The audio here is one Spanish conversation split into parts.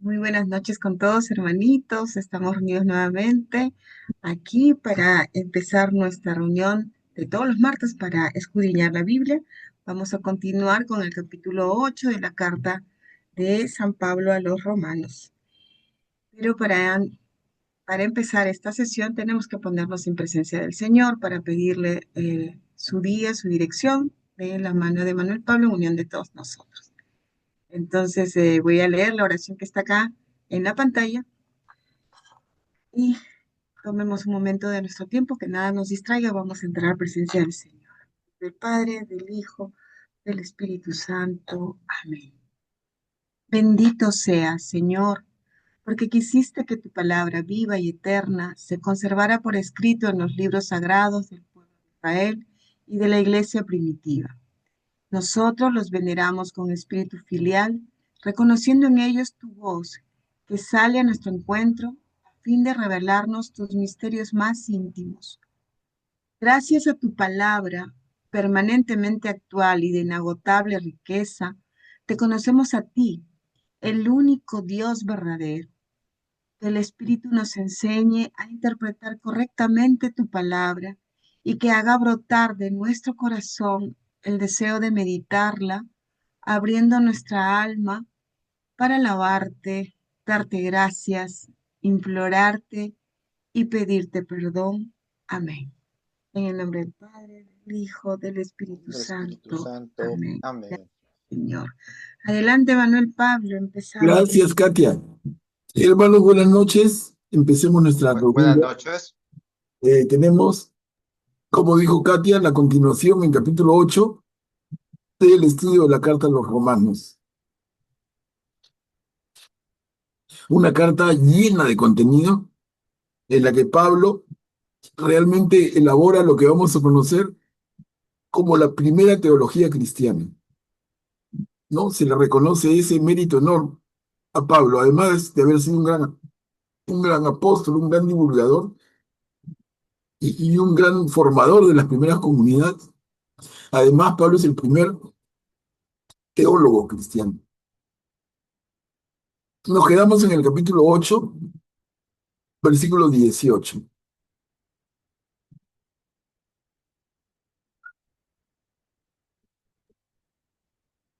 Muy buenas noches con todos, hermanitos. Estamos reunidos nuevamente aquí para empezar nuestra reunión de todos los martes para escudriñar la Biblia. Vamos a continuar con el capítulo 8 de la carta de San Pablo a los Romanos. Pero para empezar esta sesión tenemos que ponernos en presencia del Señor para pedirle su guía, su dirección de la mano de Manuel Pablo en unión de todos nosotros. Entonces voy a leer la oración que está acá en la pantalla y tomemos un momento de nuestro tiempo, que nada nos distraiga, vamos a entrar a presencia del Señor, del Padre, del Hijo, del Espíritu Santo. Amén. Bendito seas, Señor, porque quisiste que tu palabra viva y eterna se conservara por escrito en los libros sagrados del pueblo de Israel y de la iglesia primitiva. Nosotros los veneramos con espíritu filial, reconociendo en ellos tu voz, que sale a nuestro encuentro a fin de revelarnos tus misterios más íntimos. Gracias a tu palabra, permanentemente actual y de inagotable riqueza, te conocemos a ti, el único Dios verdadero. Que el Espíritu nos enseñe a interpretar correctamente tu palabra y que haga brotar de nuestro corazón el deseo de meditarla, abriendo nuestra alma para alabarte, darte gracias, implorarte y pedirte perdón. Amén. En el nombre del Padre, del Hijo, del Espíritu Del Espíritu Santo. Santo. Amén. Gracias, Amén. Señor. Adelante, Manuel Pablo, empezamos. Gracias, Katia. Hermanos, buenas noches. Empecemos nuestra Buenas reunión. noches. Tenemos, como dijo Katia, la continuación en capítulo 8 del estudio de la carta a los romanos. Una carta llena de contenido en la que Pablo realmente elabora lo que vamos a conocer como la primera teología cristiana, ¿no? Se le reconoce ese mérito enorme a Pablo, además de haber sido un gran apóstol, un gran divulgador y un gran formador de las primeras comunidades. Además, Pablo es el primer teólogo cristiano. Nos quedamos en el capítulo 8, versículo 18.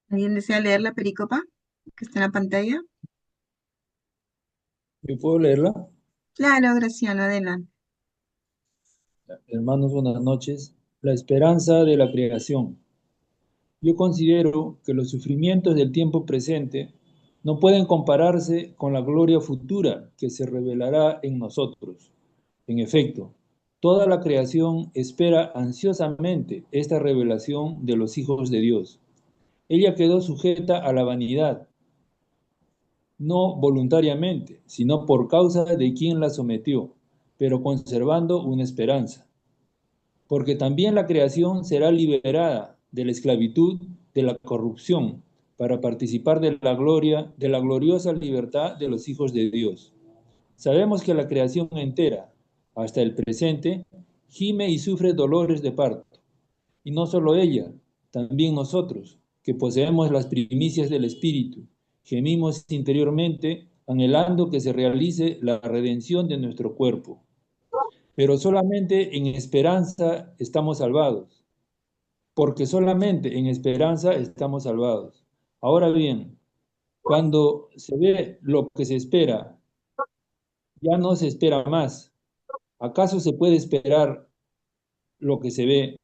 ¿Alguien desea leer la pericopa que está en la pantalla? ¿Yo puedo leerla? Claro, Graciano, adelante. Hermanos, buenas noches. La esperanza de la creación. Yo considero que los sufrimientos del tiempo presente no pueden compararse con la gloria futura que se revelará en nosotros. En efecto, toda la creación espera ansiosamente esta revelación de los hijos de Dios. Ella quedó sujeta a la vanidad, no voluntariamente, sino por causa de quien la sometió, pero conservando una esperanza. Porque también la creación será liberada de la esclavitud, de la corrupción, para participar de la gloria, de la gloriosa libertad de los hijos de Dios. Sabemos que la creación entera, hasta el presente, gime y sufre dolores de parto. Y no solo ella, también nosotros, que poseemos las primicias del Espíritu, gemimos interiormente, anhelando que se realice la redención de nuestro cuerpo. Pero solamente en esperanza estamos salvados, porque solamente en esperanza estamos salvados. Ahora bien, cuando se ve lo que se espera, ya no se espera más. ¿Acaso se puede esperar lo que se ve?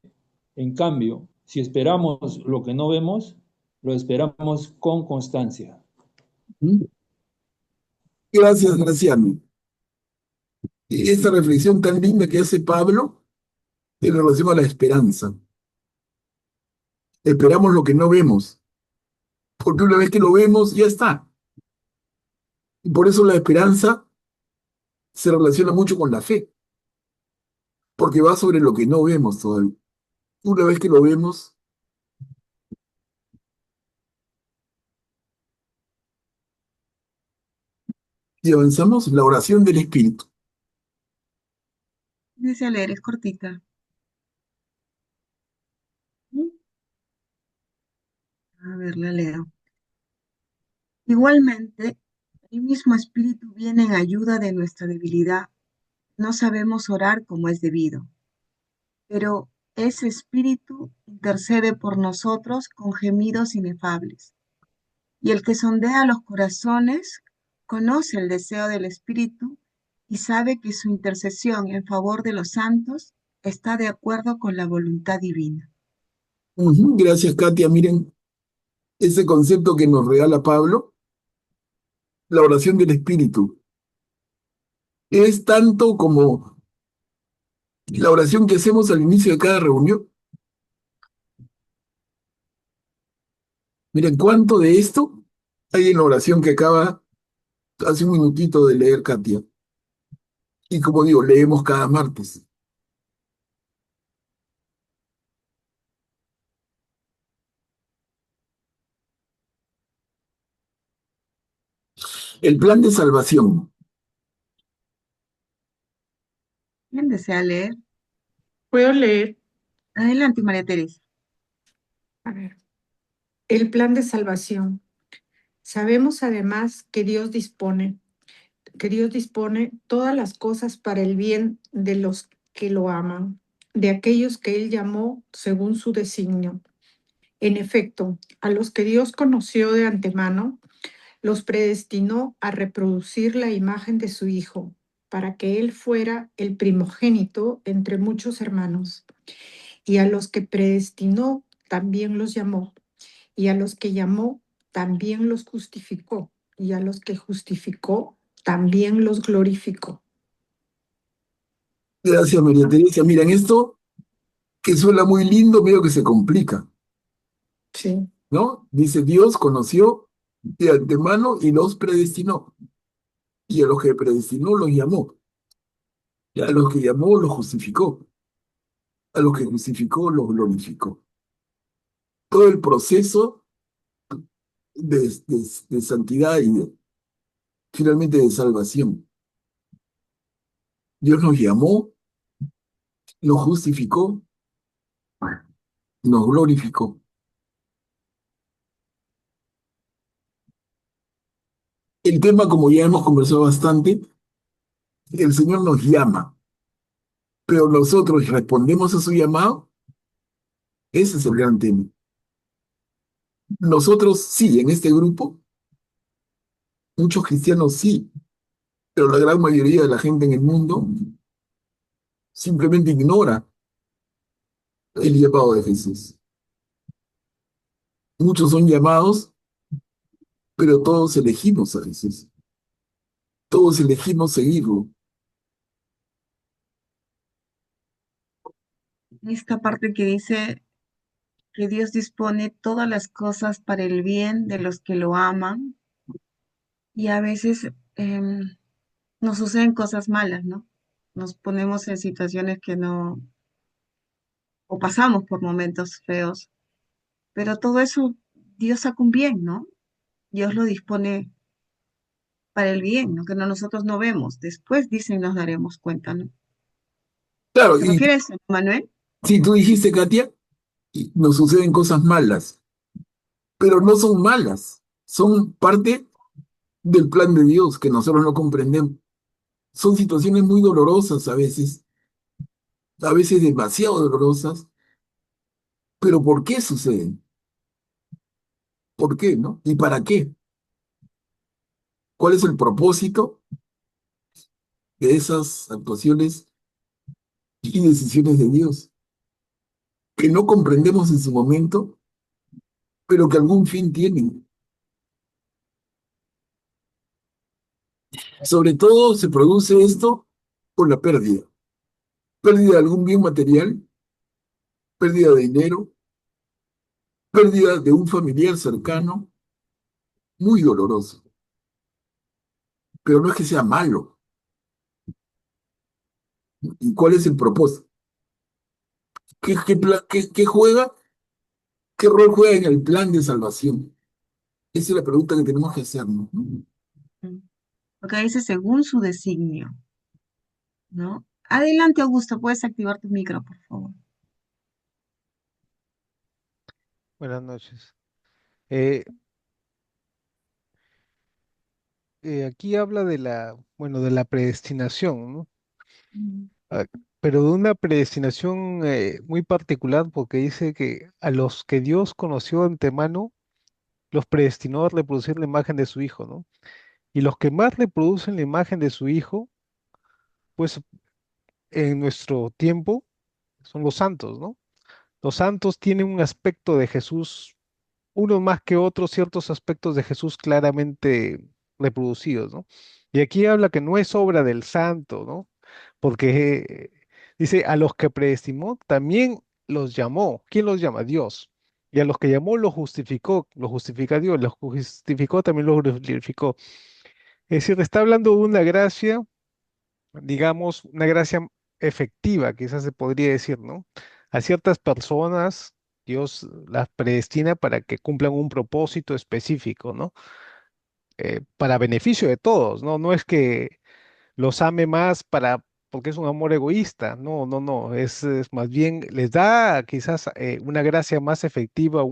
En cambio, si esperamos lo que no vemos, lo esperamos con constancia. Gracias, Graciano. Esta reflexión tan linda que hace Pablo en relación a la esperanza. Esperamos lo que no vemos, porque una vez que lo vemos, ya está. Y por eso la esperanza se relaciona mucho con la fe, porque va sobre lo que no vemos todavía. Una vez que lo vemos, y avanzamos, la oración del Espíritu. Desea leer, es cortita. A ver, la leo. Igualmente, El mismo Espíritu viene en ayuda de nuestra debilidad. No sabemos orar como es debido, pero ese Espíritu intercede por nosotros con gemidos inefables. Y el que sondea los corazones conoce el deseo del Espíritu y sabe que su intercesión en favor de los santos está de acuerdo con la voluntad divina. Ujú, gracias, Katia. Miren, ese concepto que nos regala Pablo, la oración del Espíritu, es tanto como la oración que hacemos al inicio de cada reunión. Miren, cuánto de esto hay en la oración que acaba hace un minutito de leer Katia. Y como digo, leemos cada martes. El plan de salvación. ¿Quién desea leer? Puedo leer, Adelante, María Teresa. a ver, el plan de salvación. Sabemos además que Dios dispone todas las cosas para el bien de los que lo aman, de aquellos que Él llamó según su designio. En efecto, a los que Dios conoció de antemano, los predestinó a reproducir la imagen de su Hijo, para que Él fuera el primogénito entre muchos hermanos. Y a los que predestinó, también los llamó. Y a los que llamó, también los justificó. Y a los que justificó, también los glorificó. Gracias, María Teresa. Miren, esto que suena muy lindo, medio que se complica, Sí. ¿no? Dice, Dios conoció de antemano y los predestinó. Y a los que predestinó los llamó. Y a los que llamó los justificó. A los que justificó los glorificó. Todo el proceso de santidad y finalmente de salvación. Dios nos llamó, nos justificó, nos glorificó. El tema, como ya hemos conversado bastante, el Señor nos llama, pero nosotros respondemos a su llamado. Ese es el gran tema. Nosotros sí, en este grupo, muchos cristianos sí, pero la gran mayoría de la gente en el mundo simplemente ignora el llamado de Jesús. Muchos son llamados, pero todos elegimos a Jesús. Todos elegimos seguirlo. Esta parte que dice que Dios dispone todas las cosas para el bien de los que lo aman y a veces nos suceden cosas malas, ¿no? Nos ponemos en situaciones que no, o pasamos por momentos feos, pero todo eso Dios saca un bien, ¿no? Dios lo dispone para el bien, ¿no? Que nosotros no vemos. Después dicen nos daremos cuenta, ¿no? Claro, ¿Se y refiere a eso, Manuel? si tú dijiste, Katia, y nos suceden cosas malas, pero no son malas, son parte del plan de Dios que nosotros no comprendemos. Son situaciones muy dolorosas a veces demasiado dolorosas, pero ¿por qué suceden? ¿Por qué, no? ¿Y para qué? ¿Cuál es el propósito de esas actuaciones y decisiones de Dios que no comprendemos en su momento, pero que algún fin tienen? Sobre todo se produce esto por la pérdida. Pérdida de algún bien material, pérdida de dinero, pérdida de un familiar cercano, muy doloroso. Pero no es que sea malo. ¿Y cuál es el propósito? ¿Qué juega? ¿Qué rol juega en el plan de salvación? Esa es la pregunta que tenemos que hacernos, ¿no? Mm. Porque dice según su designio, ¿no? Adelante, Augusto, puedes activar tu micro, por favor. Buenas noches. Eh, aquí habla de bueno, de la predestinación, ¿no? Mm. Ah, pero de una predestinación muy particular porque dice que a los que Dios conoció de antemano, los predestinó a reproducir la imagen de su Hijo, ¿no? Y los que más reproducen la imagen de su Hijo, pues en nuestro tiempo, son los santos, ¿no? Los santos tienen un aspecto de Jesús, unos más que otros, ciertos aspectos de Jesús claramente reproducidos, ¿no? Y aquí habla que no es obra del santo, ¿no? Porque dice, a los que predestinó, también los llamó. ¿Quién los llama? Dios. Y a los que llamó, los justificó, los justifica Dios, los justificó, también los glorificó. Es decir, está hablando de una gracia, digamos, una gracia efectiva, quizás se podría decir, ¿no? A ciertas personas Dios las predestina para que cumplan un propósito específico, ¿no? Para beneficio de todos, ¿no? No es que los ame más porque es un amor egoísta, no, no, no, es más bien les da quizás una gracia más efectiva,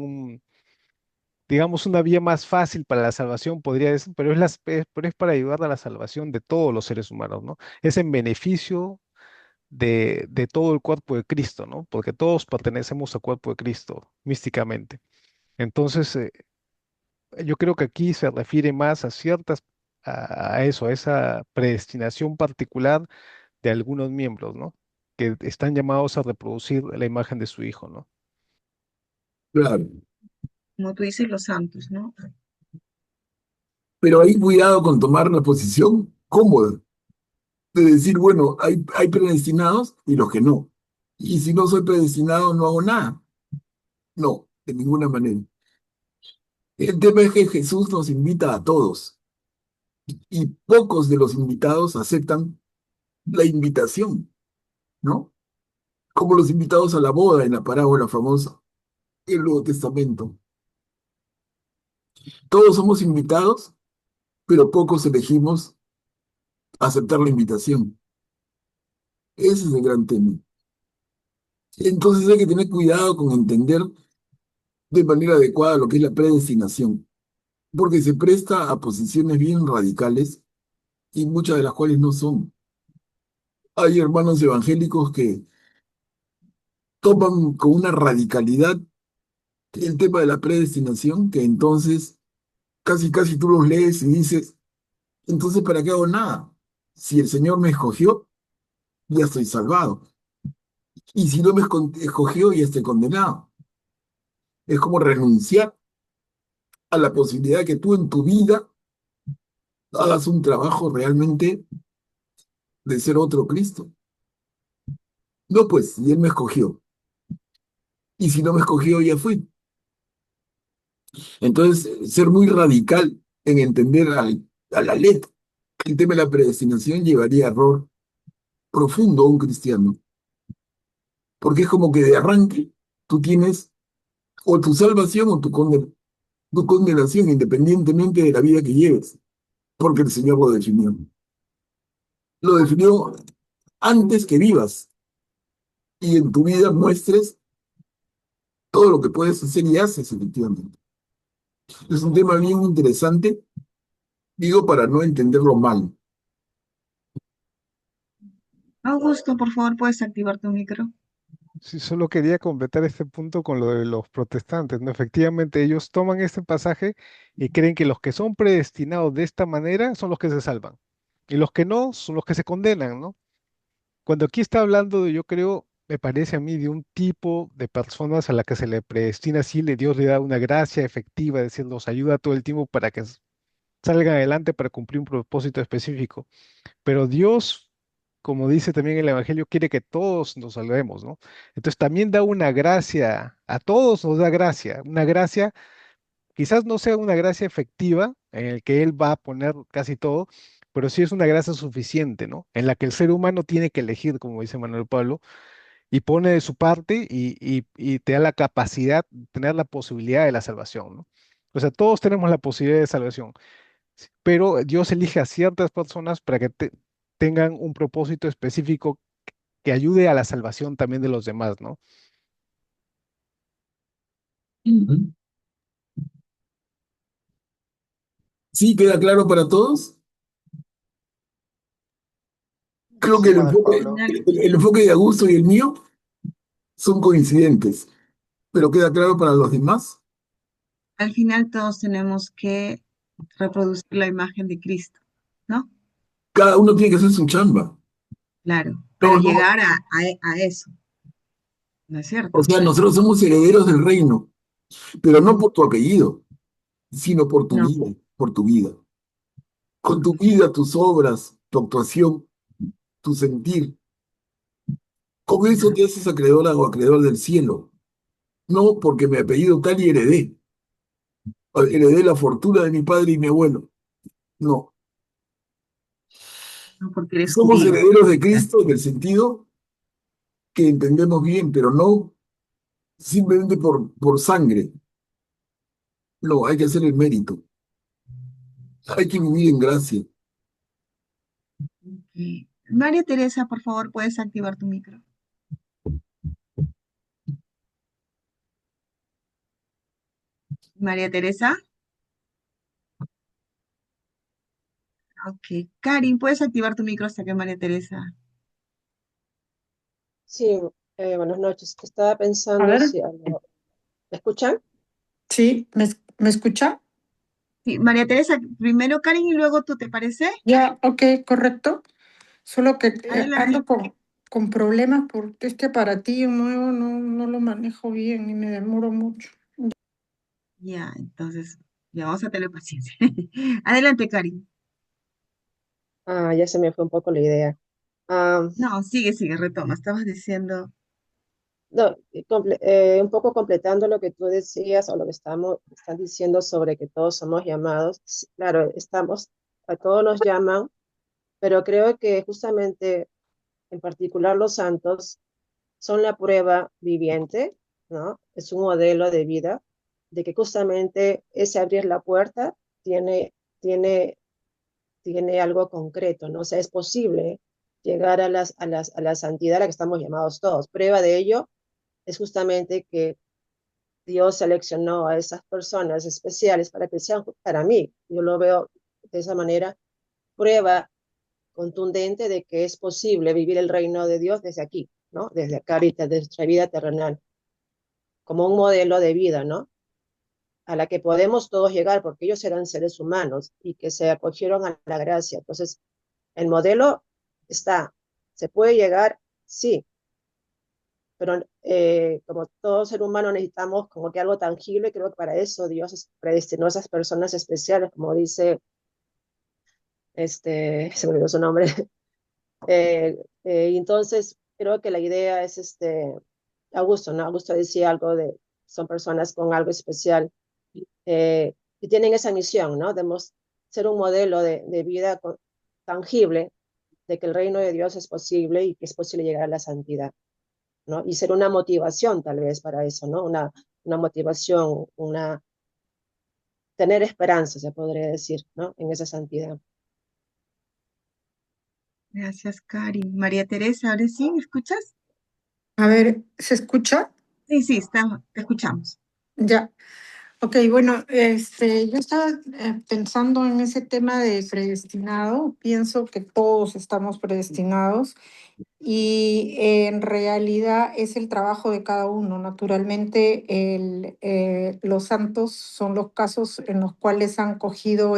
digamos, una vía más fácil para la salvación, podría decir, pero pero es para ayudar a la salvación de todos los seres humanos, ¿no? Es en beneficio de todo el cuerpo de Cristo, ¿no? Porque todos pertenecemos al cuerpo de Cristo, místicamente. Entonces, yo creo que aquí se refiere más a a eso, a esa predestinación particular de algunos miembros, ¿no? Que están llamados a reproducir la imagen de su hijo, ¿no? Claro. Como tú dices, los santos, ¿no? Pero ahí cuidado con tomar la posición cómoda, de decir, bueno, hay predestinados y los que no. Y si no soy predestinado, no hago nada. No, de ninguna manera. El tema es que Jesús nos invita a todos y pocos de los invitados aceptan la invitación, ¿no? Como los invitados a la boda en la parábola famosa del Nuevo Testamento. Todos somos invitados, pero pocos elegimos aceptar la invitación. Ese es el gran tema. Entonces hay que tener cuidado con entender de manera adecuada lo que es la predestinación, porque se presta a posiciones bien radicales y muchas de las cuales no son. Hay hermanos evangélicos que toman con una radicalidad el tema de la predestinación, que entonces casi tú los lees y dices, entonces ¿para qué hago nada? Si el Señor me escogió, ya estoy salvado. Y si no me escogió, ya estoy condenado. Es como renunciar a la posibilidad de que tú en tu vida hagas un trabajo realmente de ser otro Cristo. No, pues, y Él me escogió. Y si no me escogió, ya fui. Entonces, ser muy radical en entender a la letra el tema de la predestinación llevaría a error profundo a un cristiano. Porque es como que de arranque tú tienes o tu salvación o tu condenación, independientemente de la vida que lleves, porque el Señor lo definió. Lo definió antes que vivas y en tu vida muestres todo lo que puedes hacer y haces efectivamente. Es un tema bien interesante, digo, para no entenderlo mal. Augusto, por favor, puedes activar tu micro. Sí, solo quería completar este punto con lo de los protestantes, ¿no? Efectivamente, ellos toman este pasaje y creen que los que son predestinados de esta manera son los que se salvan y los que no son los que se condenan, ¿no? Cuando aquí está hablando de, yo creo, me parece a mí, de un tipo de personas a la que se le predestina, sí, Dios le da una gracia efectiva, es decir, los ayuda todo el tiempo para que salgan adelante para cumplir un propósito específico. Pero Dios, como dice también el Evangelio, quiere que todos nos salvemos, ¿no? Entonces también da una gracia, a todos nos da gracia, una gracia, quizás no sea una gracia efectiva en el que Él va a poner casi todo, pero sí es una gracia suficiente, ¿no? En la que el ser humano tiene que elegir, como dice Manuel Pablo, y pone de su parte y te da la capacidad, tener la posibilidad de la salvación, ¿no? O sea, todos tenemos la posibilidad de salvación, pero Dios elige a ciertas personas para que tengan un propósito específico que ayude a la salvación también de los demás, ¿no? ¿Sí queda claro para todos? creo que Sí, padre Pablo. el enfoque de Augusto y el mío son coincidentes, pero queda claro para los demás. Al final todos tenemos que reproducir la imagen de Cristo, ¿no? Cada uno tiene que hacer su chamba. Claro, pero No, no, llegar a eso, ¿no es o cierto? sea, nosotros somos herederos del reino, pero no Ujú. por tu apellido, sino No, por tu vida. Con tu vida, tus obras, tu actuación, tu sentir. Con eso ya, te haces acreedora o acreedor del cielo. No porque mi apellido tal y heredé. Heredé la fortuna de mi padre y mi abuelo. No. no porque eres Somos judío. herederos de Ya. Cristo en el sentido que entendemos bien, pero no simplemente por sangre. No, hay que hacer el mérito. Hay que vivir en gracia. Ok. María Teresa, por favor, puedes activar tu micro. María Teresa, ok. Karin, puedes activar tu micro hasta que María Teresa. Sí, buenas noches. Estaba A pensando ver, si algo... ¿Me escuchan? sí, ¿me escucha? Sí, María Teresa, primero Karin y luego tú, ¿te parece? Ya, ok, correcto. Solo que Adelante. ando con problemas porque es que para ti nuevo no lo manejo bien y me demoro mucho. Ya, entonces, ya vamos a tener paciencia. Adelante, Karin. Ah, ya se me fue un poco la idea. Ah, No, sigue, retoma. Estabas diciendo, no, un poco completando lo que tú decías o lo que están diciendo sobre que todos somos llamados. Sí, claro, a todos nos llaman, pero creo que justamente, en particular los santos, son la prueba viviente, ¿no? Es un modelo de vida, de que justamente ese abrir la puerta tiene, tiene, tiene algo concreto, ¿no? O sea, es posible llegar a la santidad a la que estamos llamados todos. Prueba de ello es justamente que Dios seleccionó a esas personas especiales para que sean para mí. Yo lo veo de esa manera, prueba contundente de que es posible vivir el reino de Dios desde aquí, ¿no? Desde acá ahorita, desde nuestra vida terrenal, como un modelo de vida, ¿no? A la que podemos todos llegar, porque ellos eran seres humanos y que se acogieron a la gracia. Entonces, el modelo está, se puede llegar, sí, pero como todo ser humano necesitamos como que algo tangible, creo que para eso Dios predestinó a esas personas especiales, como dice, se me olvidó su nombre. Y entonces creo que la idea es Augusto, ¿no? Augusto decía algo de, son personas con algo especial, y tienen esa misión, ¿no? De ser un modelo de vida tangible, de que el reino de Dios es posible y que es posible llegar a la santidad, ¿no? Y ser una motivación tal vez para eso, ¿no? Una motivación, tener esperanza, se podría decir, ¿no? En esa santidad. gracias, Karin. María Teresa, ahora sí, ¿me escuchas? A ver, ¿se escucha? Sí, estamos, te escuchamos. Ya. Ok, bueno, yo estaba pensando en ese tema de predestinado. Pienso que todos estamos predestinados y en realidad es el trabajo de cada uno. Naturalmente, los santos son los casos en los cuales han cogido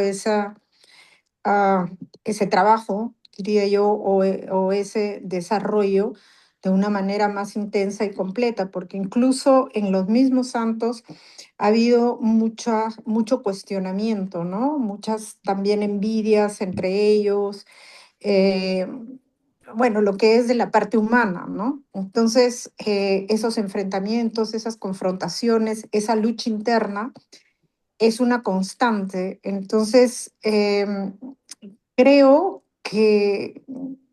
ah, ese trabajo, diría yo, o ese desarrollo de una manera más intensa y completa, porque incluso en los mismos santos ha habido mucho cuestionamiento, ¿no? Muchas también envidias entre ellos, eh, bueno, lo que es de la parte humana, ¿no? Entonces, esos enfrentamientos, esas confrontaciones, esa lucha interna es una constante. Entonces, creo que,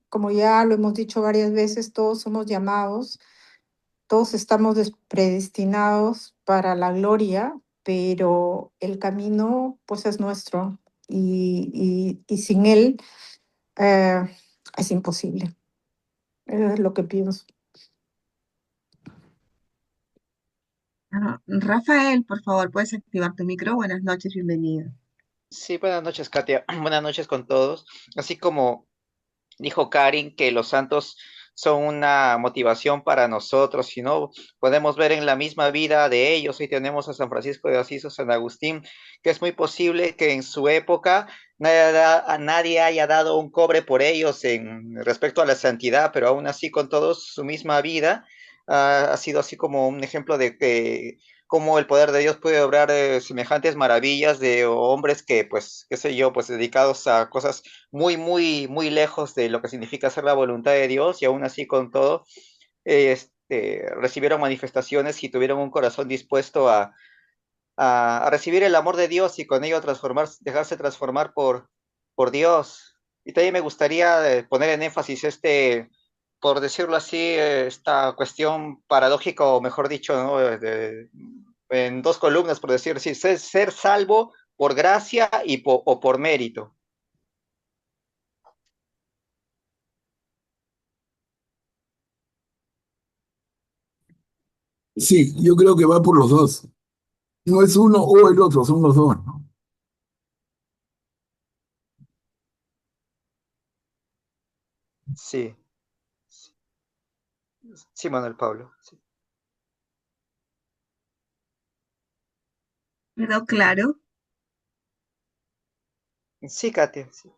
como ya lo hemos dicho varias veces, todos somos llamados, todos estamos predestinados para la gloria, pero el camino pues es nuestro y sin él eh, es imposible. Eso es lo que pienso. Rafael, por favor, puedes activar tu micro. Buenas noches, bienvenido. Sí, buenas noches, Katia. Buenas noches con todos. Así como dijo Karin que los santos son una motivación para nosotros, si no, podemos ver en la misma vida de ellos, hoy tenemos a San Francisco de Asís o San Agustín, que es muy posible que en su época a nadie haya dado un cobre por ellos en respecto a la santidad, pero aún así con todos su misma vida ha sido así como un ejemplo de que cómo el poder de Dios puede obrar semejantes maravillas de hombres que, pues, qué sé yo, pues dedicados a cosas muy, muy, muy lejos de lo que significa hacer la voluntad de Dios y aún así con todo recibieron manifestaciones y tuvieron un corazón dispuesto a recibir el amor de Dios y con ello dejarse transformar por Dios. Y también me gustaría poner en énfasis por decirlo así, esta cuestión paradójica, o mejor dicho, ¿no? En dos columnas, por decir así, ser salvo por gracia o por mérito. Sí, yo creo que va por los dos. No es uno o el otro, son los dos, ¿no? Sí, sí, Manuel Pablo. Sí, ¿Quedó claro? sí, Katia. Sí.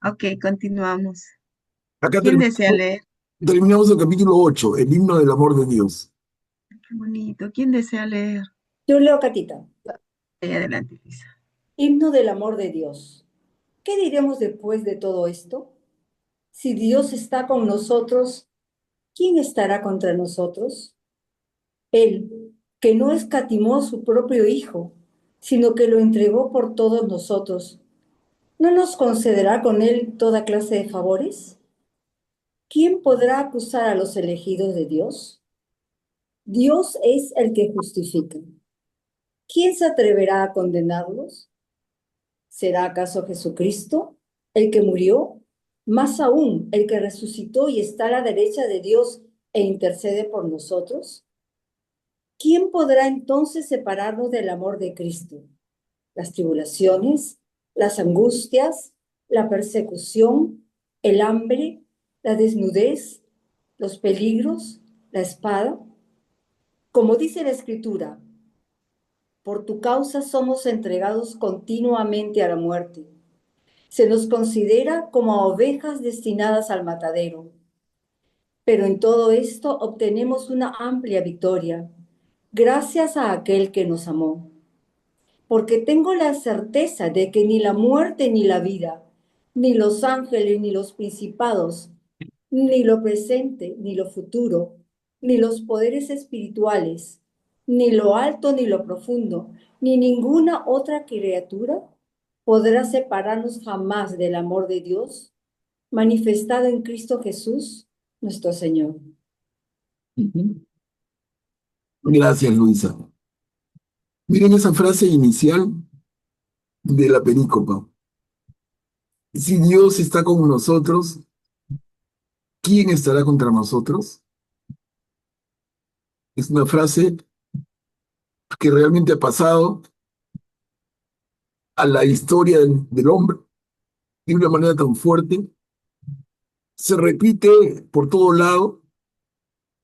Ok, continuamos. Acá ¿Quién desea leer? terminamos el capítulo 8, el himno del amor de Dios. Qué bonito. ¿Quién desea leer? Yo leo, Catita. Ahí adelante, Lisa. Himno del amor de Dios. ¿Qué diremos después de todo esto? Si Dios está con nosotros, ¿quién estará contra nosotros? Él, que no escatimó a su propio Hijo, sino que lo entregó por todos nosotros, ¿no nos concederá con él toda clase de favores? ¿Quién podrá acusar a los elegidos de Dios? Dios es el que justifica. ¿Quién se atreverá a condenarlos? ¿Será acaso Jesucristo, el que murió? Más aún, el que resucitó y está a la derecha de Dios e intercede por nosotros. ¿Quién podrá entonces separarnos del amor de Cristo? Las tribulaciones, las angustias, la persecución, el hambre, la desnudez, los peligros, la espada. Como dice la Escritura, por tu causa somos entregados continuamente a la muerte. Se nos considera como a ovejas destinadas al matadero. Pero en todo esto obtenemos una amplia victoria, gracias a aquel que nos amó. Porque tengo la certeza de que ni la muerte ni la vida, ni los ángeles ni los principados, ni lo presente ni lo futuro, ni los poderes espirituales, ni lo alto ni lo profundo, ni ninguna otra criatura podrá separarnos jamás del amor de Dios manifestado en Cristo Jesús, nuestro Señor. Gracias, Luisa. Miren esa frase inicial de la perícopa. Si Dios está con nosotros, ¿quién estará contra nosotros? Es una frase que realmente ha pasado a la historia del hombre de una manera tan fuerte. Se repite por todo lado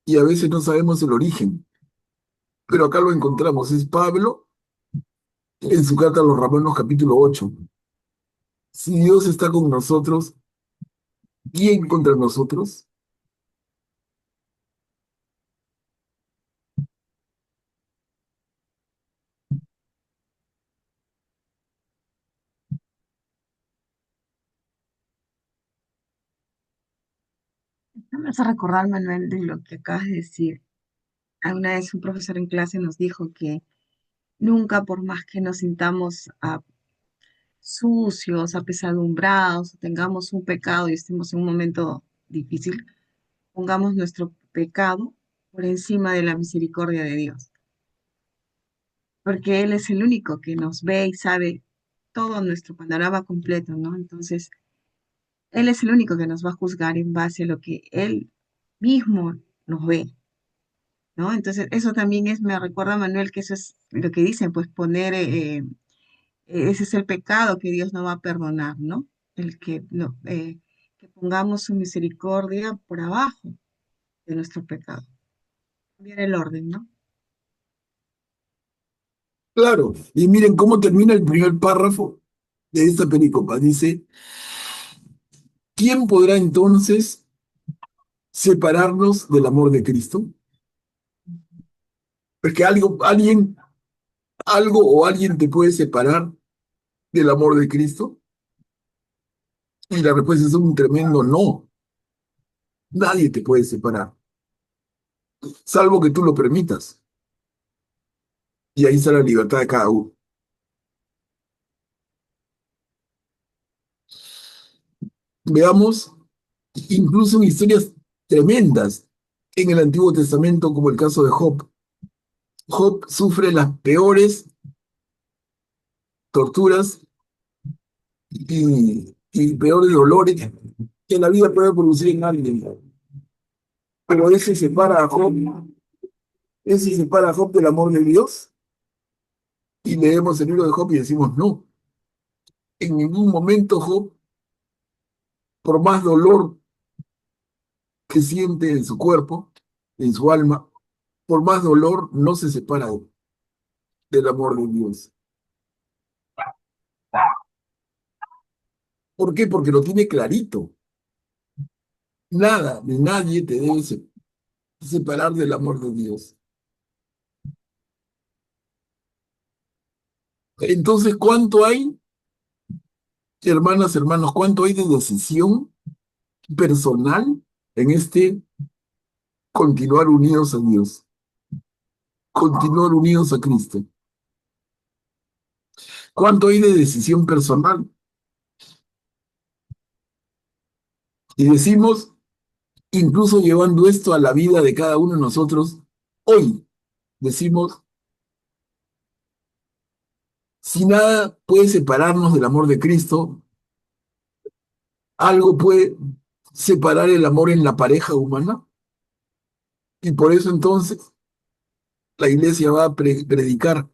y a veces no sabemos el origen. Pero acá lo encontramos. Es Pablo en su carta a los Romanos capítulo 8. Si Dios está con nosotros, ¿quién contra nosotros? Me vas a recordar, Manuel, de lo que acabas de decir. Alguna vez un profesor en clase nos dijo que nunca, por más que nos sintamos sucios, apesadumbrados, o tengamos un pecado y estemos en un momento difícil, pongamos nuestro pecado por encima de la misericordia de Dios, porque Él es el único que nos ve y sabe todo nuestro panorama completo, ¿no? Entonces, Él es el único que nos va a juzgar en base a lo que Él mismo nos ve, ¿no? Entonces, eso también me recuerda, Manuel, que eso es lo que dicen, pues ese es el pecado que Dios no va a perdonar, ¿no? el que, no, que pongamos su misericordia por abajo de nuestro pecado. Cambiar el orden, ¿no? Claro, y miren cómo termina el primer párrafo de esta pericopa. Dice, ¿quién podrá entonces separarnos del amor de Cristo? Porque algo o alguien te puede separar del amor de Cristo. Y la respuesta es un tremendo no. Nadie te puede separar, salvo que tú lo permitas. Y ahí está la libertad de cada uno. Veamos incluso historias tremendas en el Antiguo Testamento, como el caso de Job. Job sufre las peores torturas y peores dolores que la vida puede producir en alguien. Pero ese separa a Job del amor de Dios. Y leemos el libro de Job y decimos, no, en ningún momento Job, por más dolor que siente en su cuerpo, en su alma, por más dolor, no se separa del amor de Dios. ¿Por qué? Porque lo tiene clarito. Nada ni nadie te debe separar del amor de Dios. Entonces, ¿cuánto hay, hermanas, hermanos, cuánto hay de decisión personal en este continuar unidos a Dios, continuar unidos a Cristo? ¿Cuánto hay de decisión personal? Y decimos, incluso llevando esto a la vida de cada uno de nosotros, hoy decimos, si nada puede separarnos del amor de Cristo, algo puede separar el amor en la pareja humana. Y por eso entonces la iglesia va a predicar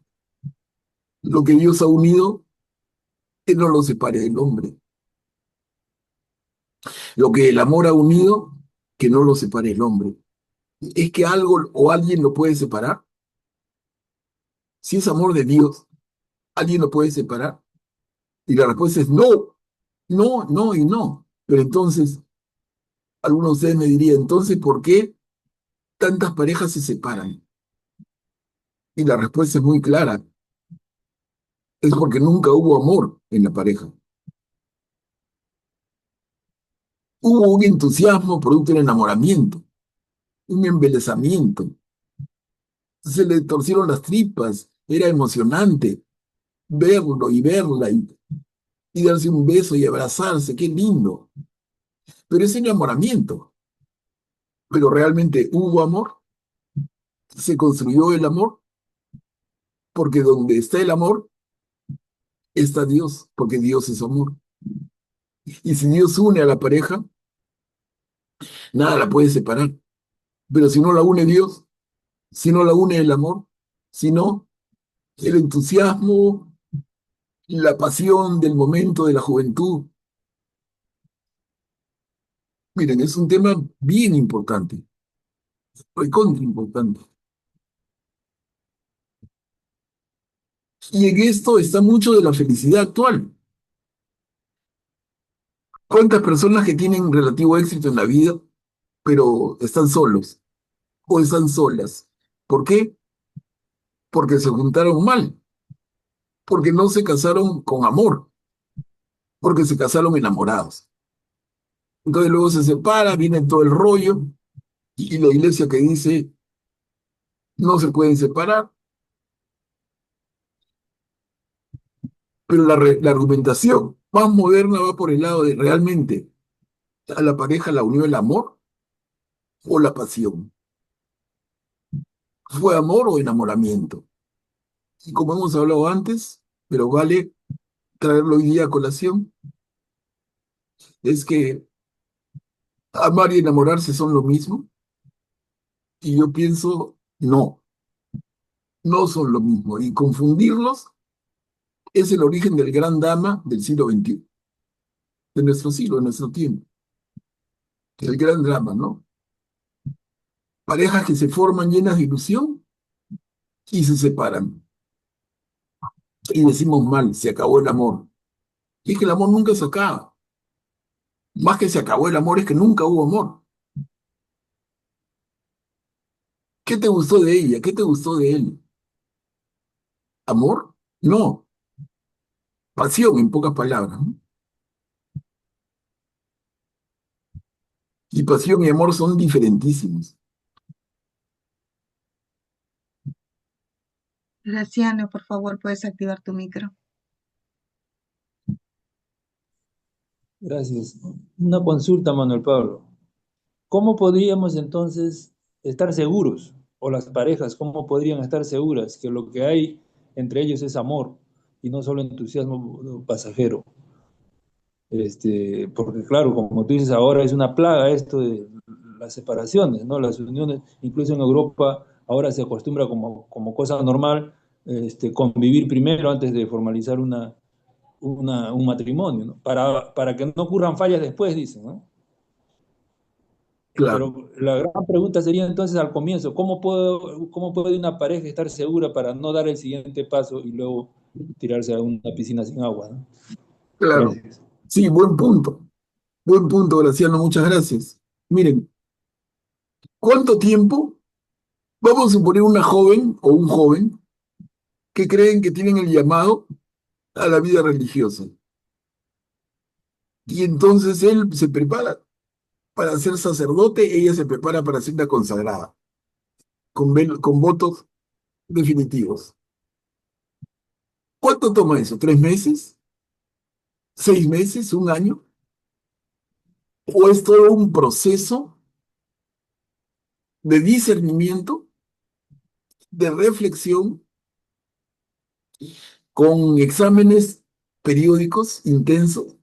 lo que Dios ha unido, que no lo separe del hombre. Lo que el amor ha unido, que no lo separe el hombre. ¿Es que algo o alguien lo puede separar? Si es amor de Dios, ¿alguien lo puede separar? Y la respuesta es no, no, no y no. Pero entonces, algunos de ustedes me dirían, entonces, ¿por qué tantas parejas se separan? Y la respuesta es muy clara. Es porque nunca hubo amor en la pareja. Hubo un entusiasmo producto del enamoramiento, un embelezamiento. Se le torcieron las tripas, era emocionante verlo y verla y darse un beso y abrazarse, qué lindo. Pero es enamoramiento. Pero realmente hubo amor, se construyó el amor, porque donde está el amor, está Dios, porque Dios es amor. Y si Dios une a la pareja, nada la puede separar. Pero si no la une Dios, si no la une el amor, si no, el entusiasmo, la pasión del momento de la juventud. Miren, es un tema bien importante, recontra importante. Y en esto está mucho de la felicidad actual. ¿Cuántas personas que tienen relativo éxito en la vida, pero están solos o están solas? ¿Por qué? Porque se juntaron mal, porque no se casaron con amor, porque se casaron enamorados. Entonces luego se separa, viene todo el rollo, y la iglesia que dice no se pueden separar, pero la argumentación más moderna va por el lado de realmente a la pareja la unió el amor o la pasión. ¿Fue amor o enamoramiento? Y como hemos hablado antes, pero vale traerlo hoy día a colación, es que amar y enamorarse son lo mismo. Y yo pienso, no, no son lo mismo. Y confundirlos es el origen del gran drama del siglo XXI. de nuestro siglo, de nuestro tiempo. El gran drama, ¿no? Parejas que se forman llenas de ilusión y se separan. Y decimos mal, se acabó el amor. Y es que el amor nunca se acaba. Más que se acabó el amor es que nunca hubo amor. ¿Qué te gustó de ella? ¿Qué te gustó de él? ¿Amor? No. Pasión, en pocas palabras, ¿no? Y pasión y amor son diferentísimos. Graciano, por favor, puedes activar tu micro. Gracias. Una consulta, Manuel Pablo. ¿Cómo podríamos entonces estar seguros, o las parejas, cómo podrían estar seguras que lo que hay entre ellos es amor y no solo entusiasmo pasajero? Porque claro, como tú dices, ahora es una plaga esto de las separaciones, ¿no? Las uniones, incluso en Europa ahora se acostumbra como cosa normal, convivir primero antes de formalizar un matrimonio, ¿no? Para que no ocurran fallas después, dicen, ¿no? Claro, Pero la gran pregunta sería entonces al comienzo, cómo puede una pareja estar segura para no dar el siguiente paso y luego tirarse a una piscina sin agua, ¿no? claro. Gracias. Sí, buen punto. Buen punto, Graciano, muchas gracias. Miren, ¿cuánto tiempo? Vamos a suponer una joven o un joven que creen que tienen el llamado a la vida religiosa. Y entonces él se prepara para ser sacerdote, ella se prepara para ser una consagrada, con votos definitivos. ¿Cuánto toma eso? ¿3 meses? ¿6 meses? ¿1 año? ¿O es todo un proceso de discernimiento, de reflexión, con exámenes periódicos intensos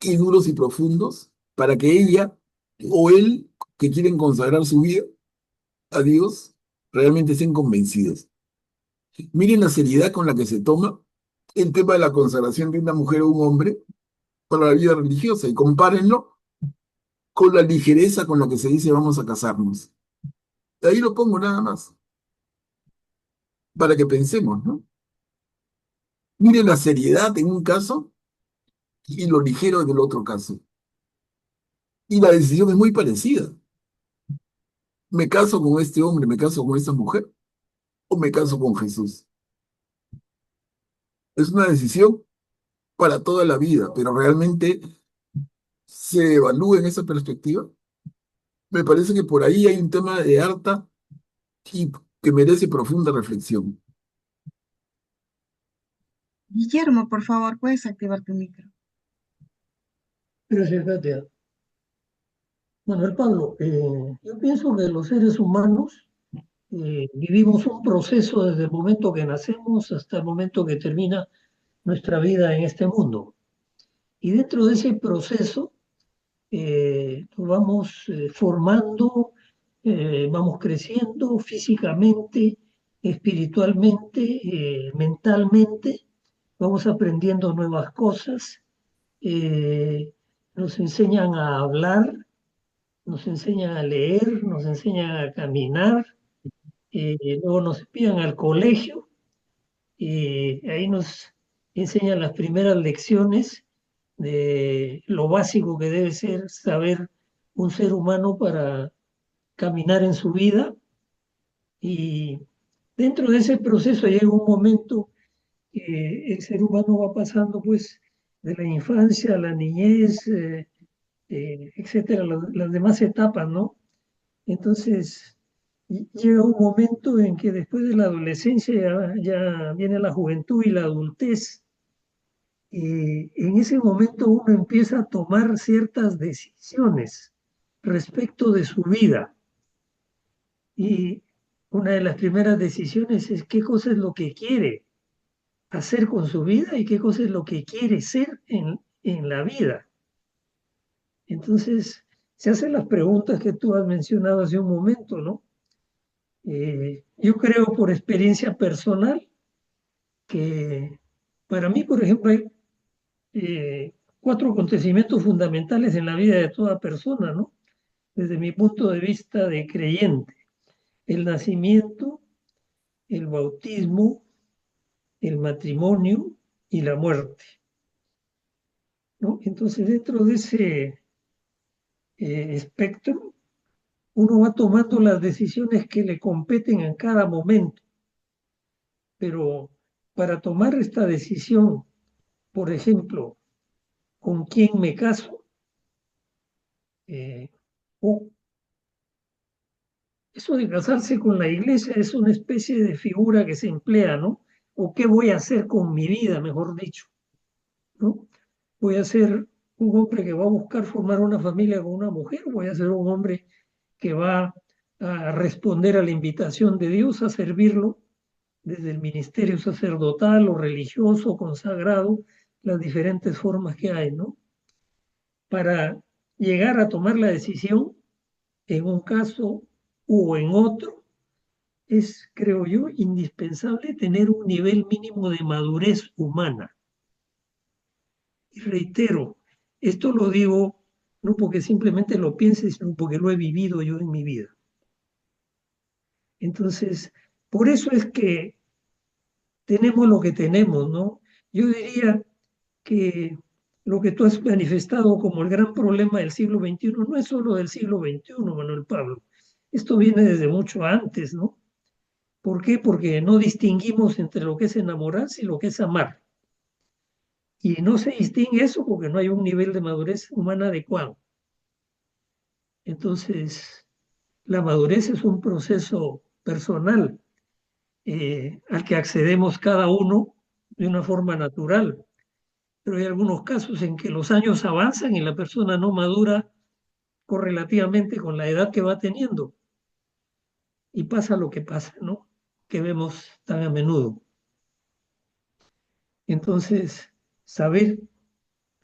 y duros y profundos, para que ella o él, que quieren consagrar su vida a Dios, realmente estén convencidos? Miren la seriedad con la que se toma el tema de la consagración de una mujer o un hombre para la vida religiosa y compárenlo con la ligereza con la que se dice vamos a casarnos. Ahí lo pongo nada más, para que pensemos, ¿no? Miren la seriedad en un caso y lo ligero en el otro caso. Y la decisión es muy parecida. ¿Me caso con este hombre, me caso con esta mujer o me caso con Jesús? Es una decisión para toda la vida, pero realmente se evalúa en esa perspectiva. Me parece que por ahí hay un tema de harta y que merece profunda reflexión. Guillermo, por favor, puedes activar tu micro. Gracias, Katia. Manuel Pablo, yo pienso que los seres humanos vivimos un proceso desde el momento que nacemos hasta el momento que termina nuestra vida en este mundo. Y dentro de ese proceso nos vamos formando, vamos creciendo físicamente, espiritualmente, mentalmente, vamos aprendiendo nuevas cosas, nos enseñan a hablar, nos enseñan a leer, nos enseñan a caminar, luego nos envían al colegio y ahí nos enseñan las primeras lecciones de lo básico que debe ser saber un ser humano para caminar en su vida. Y dentro de ese proceso llega un momento que el ser humano va pasando pues de la infancia a la niñez, etcétera, las demás etapas, ¿no? Entonces, llega un momento en que después de la adolescencia ya viene la juventud y la adultez. Y en ese momento uno empieza a tomar ciertas decisiones respecto de su vida. Y una de las primeras decisiones es qué cosa es lo que quiere hacer con su vida y qué cosa es lo que quiere ser en la vida. Entonces, se hacen las preguntas que tú has mencionado hace un momento, ¿no? Yo creo por experiencia personal que para mí, por ejemplo, 4 acontecimientos fundamentales en la vida de toda persona, ¿no? Desde mi punto de vista de creyente: el nacimiento, el bautismo, el matrimonio y la muerte, ¿no? Entonces, dentro de ese espectro, uno va tomando las decisiones que le competen en cada momento, pero para tomar esta decisión, por ejemplo, ¿con quién me caso? O eso de casarse con la iglesia es una especie de figura que se emplea, ¿no? ¿O qué voy a hacer con mi vida, mejor dicho, ¿no? ¿Voy a ser un hombre que va a buscar formar una familia con una mujer? ¿Voy a ser un hombre que va a responder a la invitación de Dios a servirlo desde el ministerio sacerdotal o religioso, consagrado, las diferentes formas que hay, ¿no? Para llegar a tomar la decisión en un caso o en otro, es, creo yo, indispensable tener un nivel mínimo de madurez humana. Y reitero, esto lo digo no porque simplemente lo piense, sino porque lo he vivido yo en mi vida. Entonces, por eso es que tenemos lo que tenemos, ¿no? Yo diría que lo que tú has manifestado como el gran problema del siglo XXI no es solo del siglo XXI, Manuel Pablo. Esto viene desde mucho antes, ¿no? ¿Por qué? Porque no distinguimos entre lo que es enamorarse y lo que es amar. Y no se distingue eso porque no hay un nivel de madurez humana adecuado. Entonces, la madurez es un proceso personal al que accedemos cada uno de una forma natural. Pero hay algunos casos en que los años avanzan y la persona no madura correlativamente con la edad que va teniendo. Y pasa lo que pasa, ¿no? Que vemos tan a menudo. Entonces, saber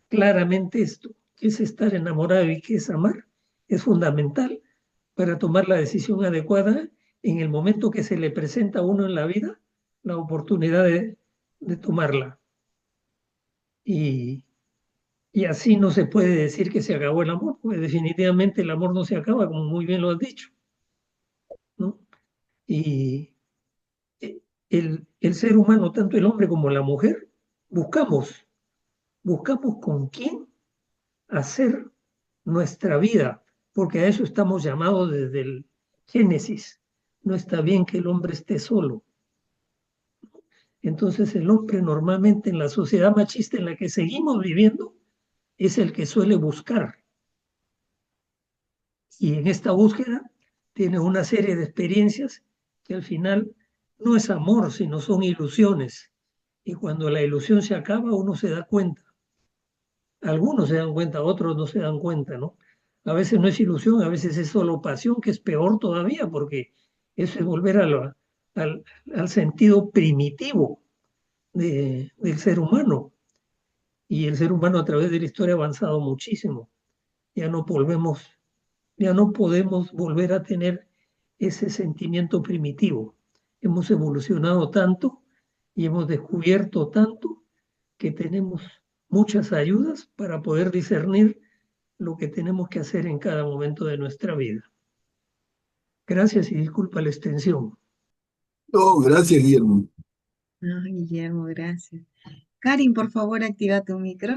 claramente esto, qué es estar enamorado y qué es amar, es fundamental para tomar la decisión adecuada en el momento que se le presenta a uno en la vida la oportunidad de tomarla. Y así no se puede decir que se acabó el amor, porque definitivamente el amor no se acaba, como muy bien lo has dicho, ¿no? Y el ser humano, tanto el hombre como la mujer, buscamos con quién hacer nuestra vida, porque a eso estamos llamados desde el Génesis. No está bien que el hombre esté solo. Entonces el hombre normalmente en la sociedad machista en la que seguimos viviendo es el que suele buscar. Y en esta búsqueda tiene una serie de experiencias que al final no es amor, sino son ilusiones. Y cuando la ilusión se acaba, uno se da cuenta. Algunos se dan cuenta, otros no se dan cuenta, ¿no? A veces no es ilusión, a veces es solo pasión, que es peor todavía, porque eso es volver al sentido primitivo del ser humano. Y el ser humano a través de la historia ha avanzado muchísimo. Ya no volvemos, ya no podemos volver a tener ese sentimiento primitivo. Hemos evolucionado tanto y hemos descubierto tanto que tenemos muchas ayudas para poder discernir lo que tenemos que hacer en cada momento de nuestra vida. Gracias y disculpa la extensión. No, gracias, Guillermo. No, Guillermo, gracias. Karin, por favor, activa tu micro.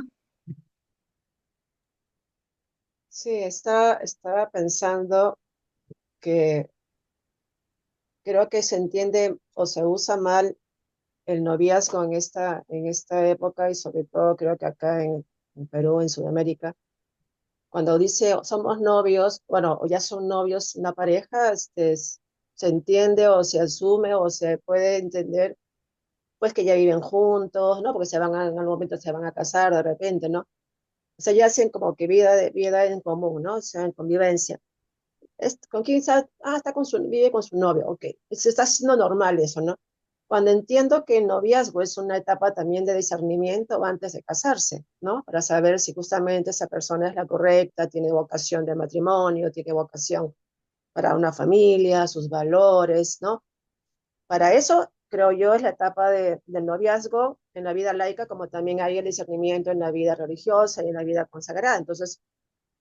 Sí, estaba pensando que creo que se entiende o se usa mal el noviazgo en esta época y sobre todo creo que acá en Perú, en Sudamérica, cuando dice somos novios, bueno, o ya son novios, una pareja, se entiende o se asume o se puede entender pues que ya viven juntos, ¿no? Porque en algún momento se van a casar de repente, ¿no? O sea, ya hacen como que vida en común, ¿no? O sea, en convivencia. ¿Con quién está? Ah, vive con su novio, ok. Se está haciendo normal eso, ¿no? Cuando entiendo que el noviazgo es una etapa también de discernimiento antes de casarse, ¿no? Para saber si justamente esa persona es la correcta, tiene vocación de matrimonio, tiene vocación para una familia, sus valores, ¿no? Para eso, creo yo, es la etapa del noviazgo, en la vida laica como también hay el discernimiento en la vida religiosa y en la vida consagrada. Entonces,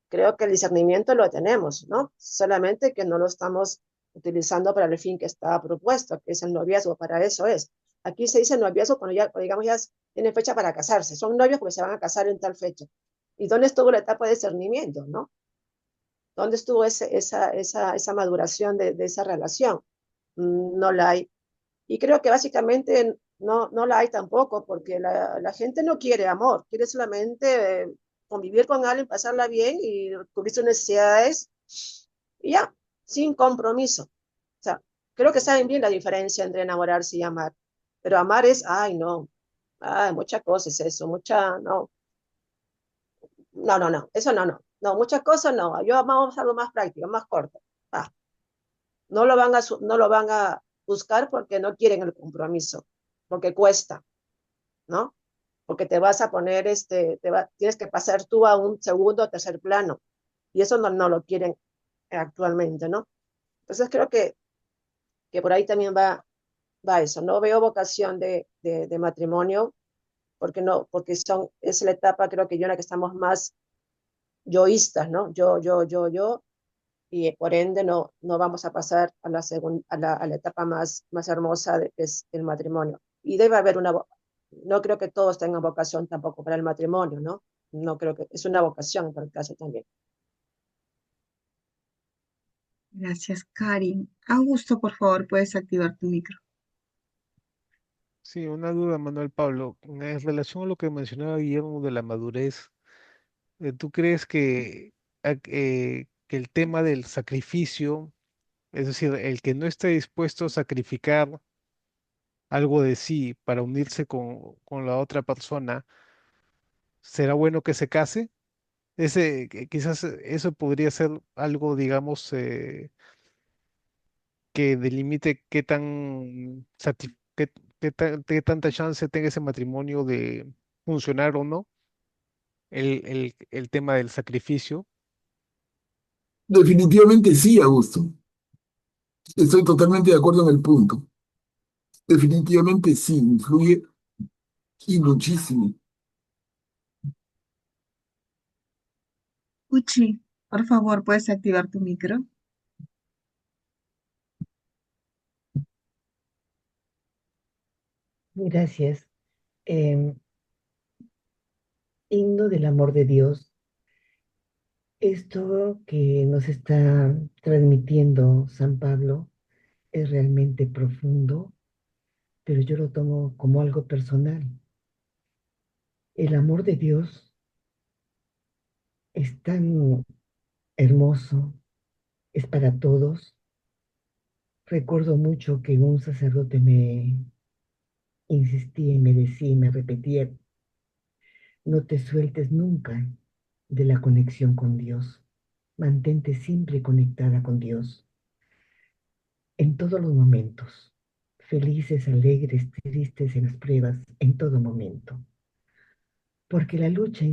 creo que el discernimiento lo tenemos, ¿no? Solamente que no lo estamos utilizando para el fin que está propuesto, que es el noviazgo, para eso es. Aquí se dice noviazgo cuando ya, digamos, ya tienen fecha para casarse. Son novios porque se van a casar en tal fecha. ¿Y dónde estuvo la etapa de discernimiento, no? ¿Dónde estuvo esa maduración de esa relación? No la hay. Y creo que básicamente no la hay tampoco, porque la gente no quiere amor, quiere solamente convivir con alguien, pasarla bien y cubrir sus necesidades, y ya, sin compromiso. O sea, creo que saben bien la diferencia entre enamorarse y amar. Pero amar es, ay, no, ay, muchas cosas eso, no, eso no, muchas cosas no. Yo amamos algo más práctico, más corto. Ah, no lo van a buscar porque no quieren el compromiso, porque cuesta, ¿no? Porque te vas a poner, tienes que pasar tú a un segundo o tercer plano, y eso no lo quieren actualmente, ¿no? Entonces creo que por ahí también va eso. No veo vocación de matrimonio, porque no, porque es la etapa, creo que yo, en la que estamos más yoístas, ¿no? Yo, y por ende no vamos a pasar a la etapa más hermosa, que es el matrimonio. Y debe haber no creo que todos tengan vocación tampoco para el matrimonio, ¿no? No creo que, es una vocación en el caso también. Gracias, Karin. Augusto, por favor, puedes activar tu micro. Sí, una duda, Manuel Pablo. En relación a lo que mencionaba Guillermo de la madurez, ¿tú crees que el tema del sacrificio, es decir, el que no esté dispuesto a sacrificar algo de sí para unirse con la otra persona, será bueno que se case? Quizás eso podría ser algo, digamos, que delimite qué tanta chance tenga ese matrimonio de funcionar o no, el tema del sacrificio. Definitivamente sí, Augusto. Estoy totalmente de acuerdo en el punto. Definitivamente sí, influye y muchísimo. Uchi, por favor, puedes activar tu micro. Gracias. Em, Himno del amor de Dios. Esto que nos está transmitiendo San Pablo es realmente profundo, pero yo lo tomo como algo personal. El amor de Dios es tan hermoso, es para todos. Recuerdo mucho que un sacerdote me insistía y me decía y me repetía, no te sueltes nunca de la conexión con Dios. Mantente siempre conectada con Dios en todos los momentos, felices, alegres, tristes, en las pruebas, en todo momento. Porque la lucha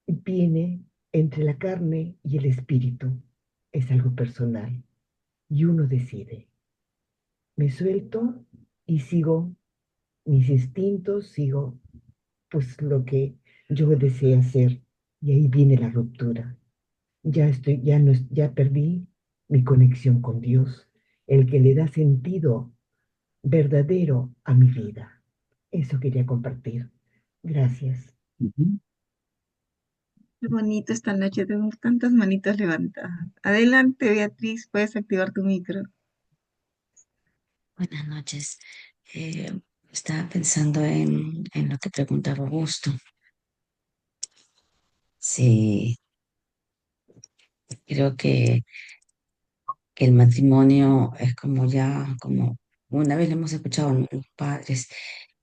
viene entre la carne y el espíritu. Es algo personal y uno decide. Me suelto y sigo mis instintos, sigo pues lo que yo deseo hacer, y ahí viene la ruptura. Ya no, ya perdí mi conexión con Dios, el que le da sentido verdadero a mi vida. Eso quería compartir. Gracias. Ujú. Qué bonito esta noche, tengo tantas manitas levantadas. Adelante, Beatriz, puedes activar tu micro. Buenas noches. Eh, Estaba pensando en lo que preguntaba Augusto. Sí, creo que el matrimonio es como ya, como una vez lo hemos escuchado, ¿no?, los padres,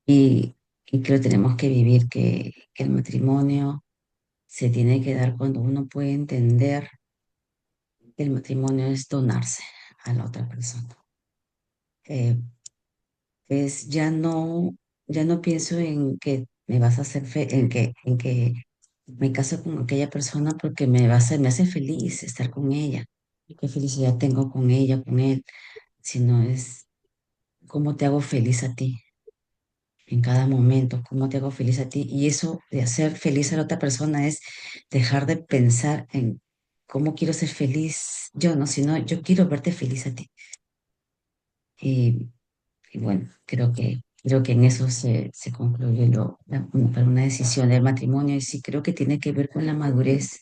y creo que tenemos que vivir que el matrimonio se tiene que dar cuando uno puede entender que el matrimonio es donarse a la otra persona. Eh, pues ya no pienso en que me vas a hacer en que me caso con aquella persona porque me hace feliz estar con ella. Qué felicidad tengo con ella, con él, sino es cómo te hago feliz a ti. en cada momento, cómo te hago feliz a ti. Y eso de hacer feliz a la otra persona es dejar de pensar en cómo quiero ser feliz yo, ¿no? Sino yo quiero verte feliz a ti. Y, y bueno, creo que en eso se concluye para una decisión del matrimonio. Y sí creo que tiene que ver con la madurez,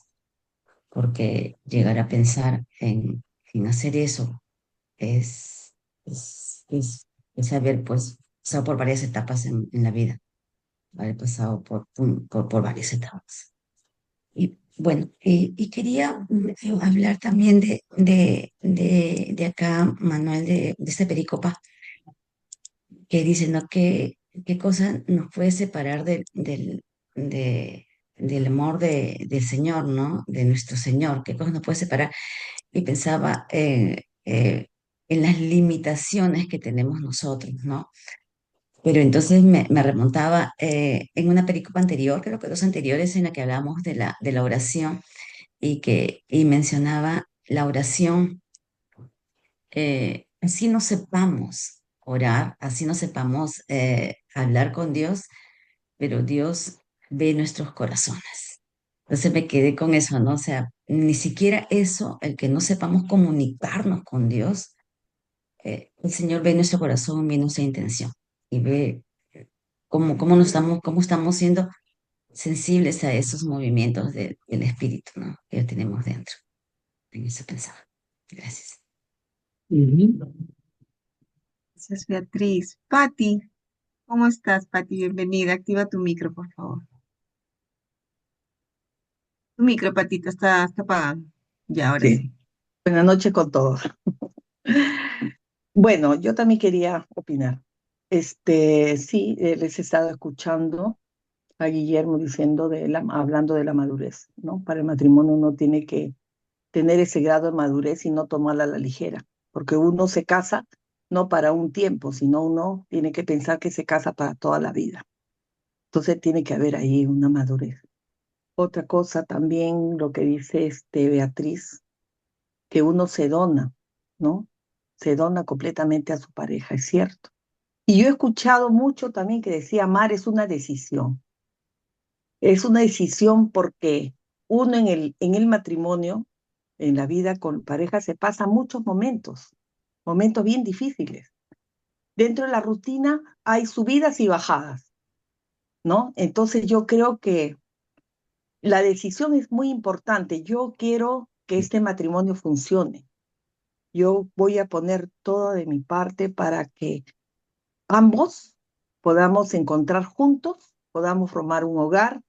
porque llegar a pensar en hacer eso es, es, es, es haber pues pasado por varias etapas en la vida, haber pasado por varias etapas. Y bueno, y quería hablar también de acá, Manuel, de esta pericopa, que dice, ¿no? ¿Qué cosa nos puede separar de- del amor del Señor, ¿no? De nuestro Señor? ¿Qué cosa nos puede separar? Y pensaba en las limitaciones que tenemos nosotros, ¿no? Pero entonces me remontaba en una pericopa anterior, creo que dos anteriores, en la que hablamos de la oración y mencionaba la oración, así no sepamos orar, así no sepamos hablar con Dios, pero Dios ve nuestros corazones. Entonces me quedé con eso, ¿no? O sea, ni siquiera eso, el que no sepamos comunicarnos con Dios, el Señor ve nuestro corazón, ve nuestra intención y ve cómo estamos siendo sensibles a esos movimientos del espíritu, ¿no? Que tenemos dentro. En eso pensaba. Gracias. Ujú. Gracias, Beatriz. Patti, ¿cómo estás, Patti? Bienvenida. Activa tu micro, por favor. Tu micro, Patita, está apagado. Ya, ahora Sí, sí. buenas noches con todos. Bueno, yo también quería opinar. Sí, les he estado escuchando a Guillermo diciendo hablando de la madurez, ¿no? Para el matrimonio uno tiene que tener ese grado de madurez y no tomarla a la ligera, porque uno se casa no para un tiempo, sino uno tiene que pensar que se casa para toda la vida. Entonces tiene que haber ahí una madurez. Otra cosa también, lo que dice Beatriz, que uno se dona, ¿no? Se dona completamente a su pareja, es cierto. Y yo he escuchado mucho también que decía, amar es una decisión. Es una decisión porque uno en el matrimonio, en la vida con pareja, se pasa muchos momentos, momentos bien difíciles. Dentro de la rutina hay subidas y bajadas, ¿no? Entonces yo creo que la decisión es muy importante. Yo quiero que este matrimonio funcione. Yo voy a poner todo de mi parte para que ambos podamos encontrar juntos, podamos formar un hogar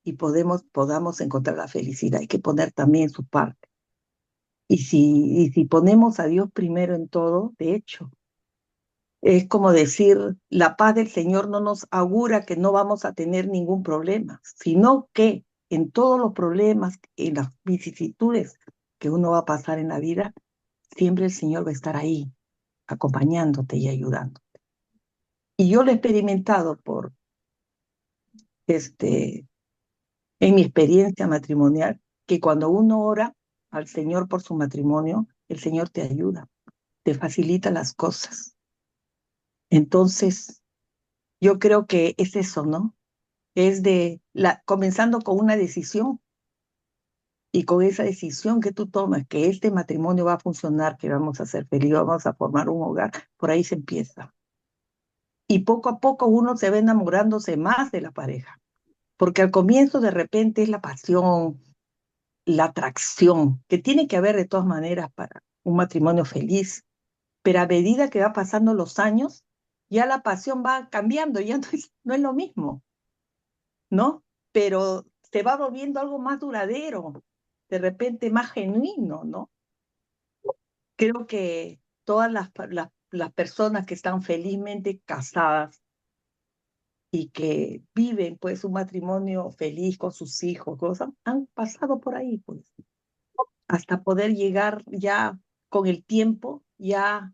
y podamos encontrar la felicidad. Hay que poner también su parte. Y si ponemos a Dios primero en todo, de hecho, es como decir, la paz del Señor no nos augura que no vamos a tener ningún problema, sino que en todos los problemas, en las vicisitudes que uno va a pasar en la vida, siempre el Señor va a estar ahí, acompañándote y ayudando. Y yo lo he experimentado este, en mi experiencia matrimonial, que cuando uno ora al Señor por su matrimonio, el Señor te ayuda, te facilita las cosas. Entonces, yo creo que es eso, ¿no? Es comenzando con una decisión y con esa decisión que tú tomas, que este matrimonio va a funcionar, que vamos a ser felices, vamos a formar un hogar, por ahí se empieza. Y poco a poco uno se va enamorándose más de la pareja, porque al comienzo de repente es la pasión, la atracción, que tiene que haber de todas maneras para un matrimonio feliz, pero a medida que va pasando los años, ya la pasión va cambiando, ya no es lo mismo, ¿no? Pero se va volviendo algo más duradero, de repente más genuino, ¿no? Creo que todas las personas que están felizmente casadas y que viven pues un matrimonio feliz con sus hijos, cosas, han pasado por ahí, pues, hasta poder llegar ya con el tiempo, ya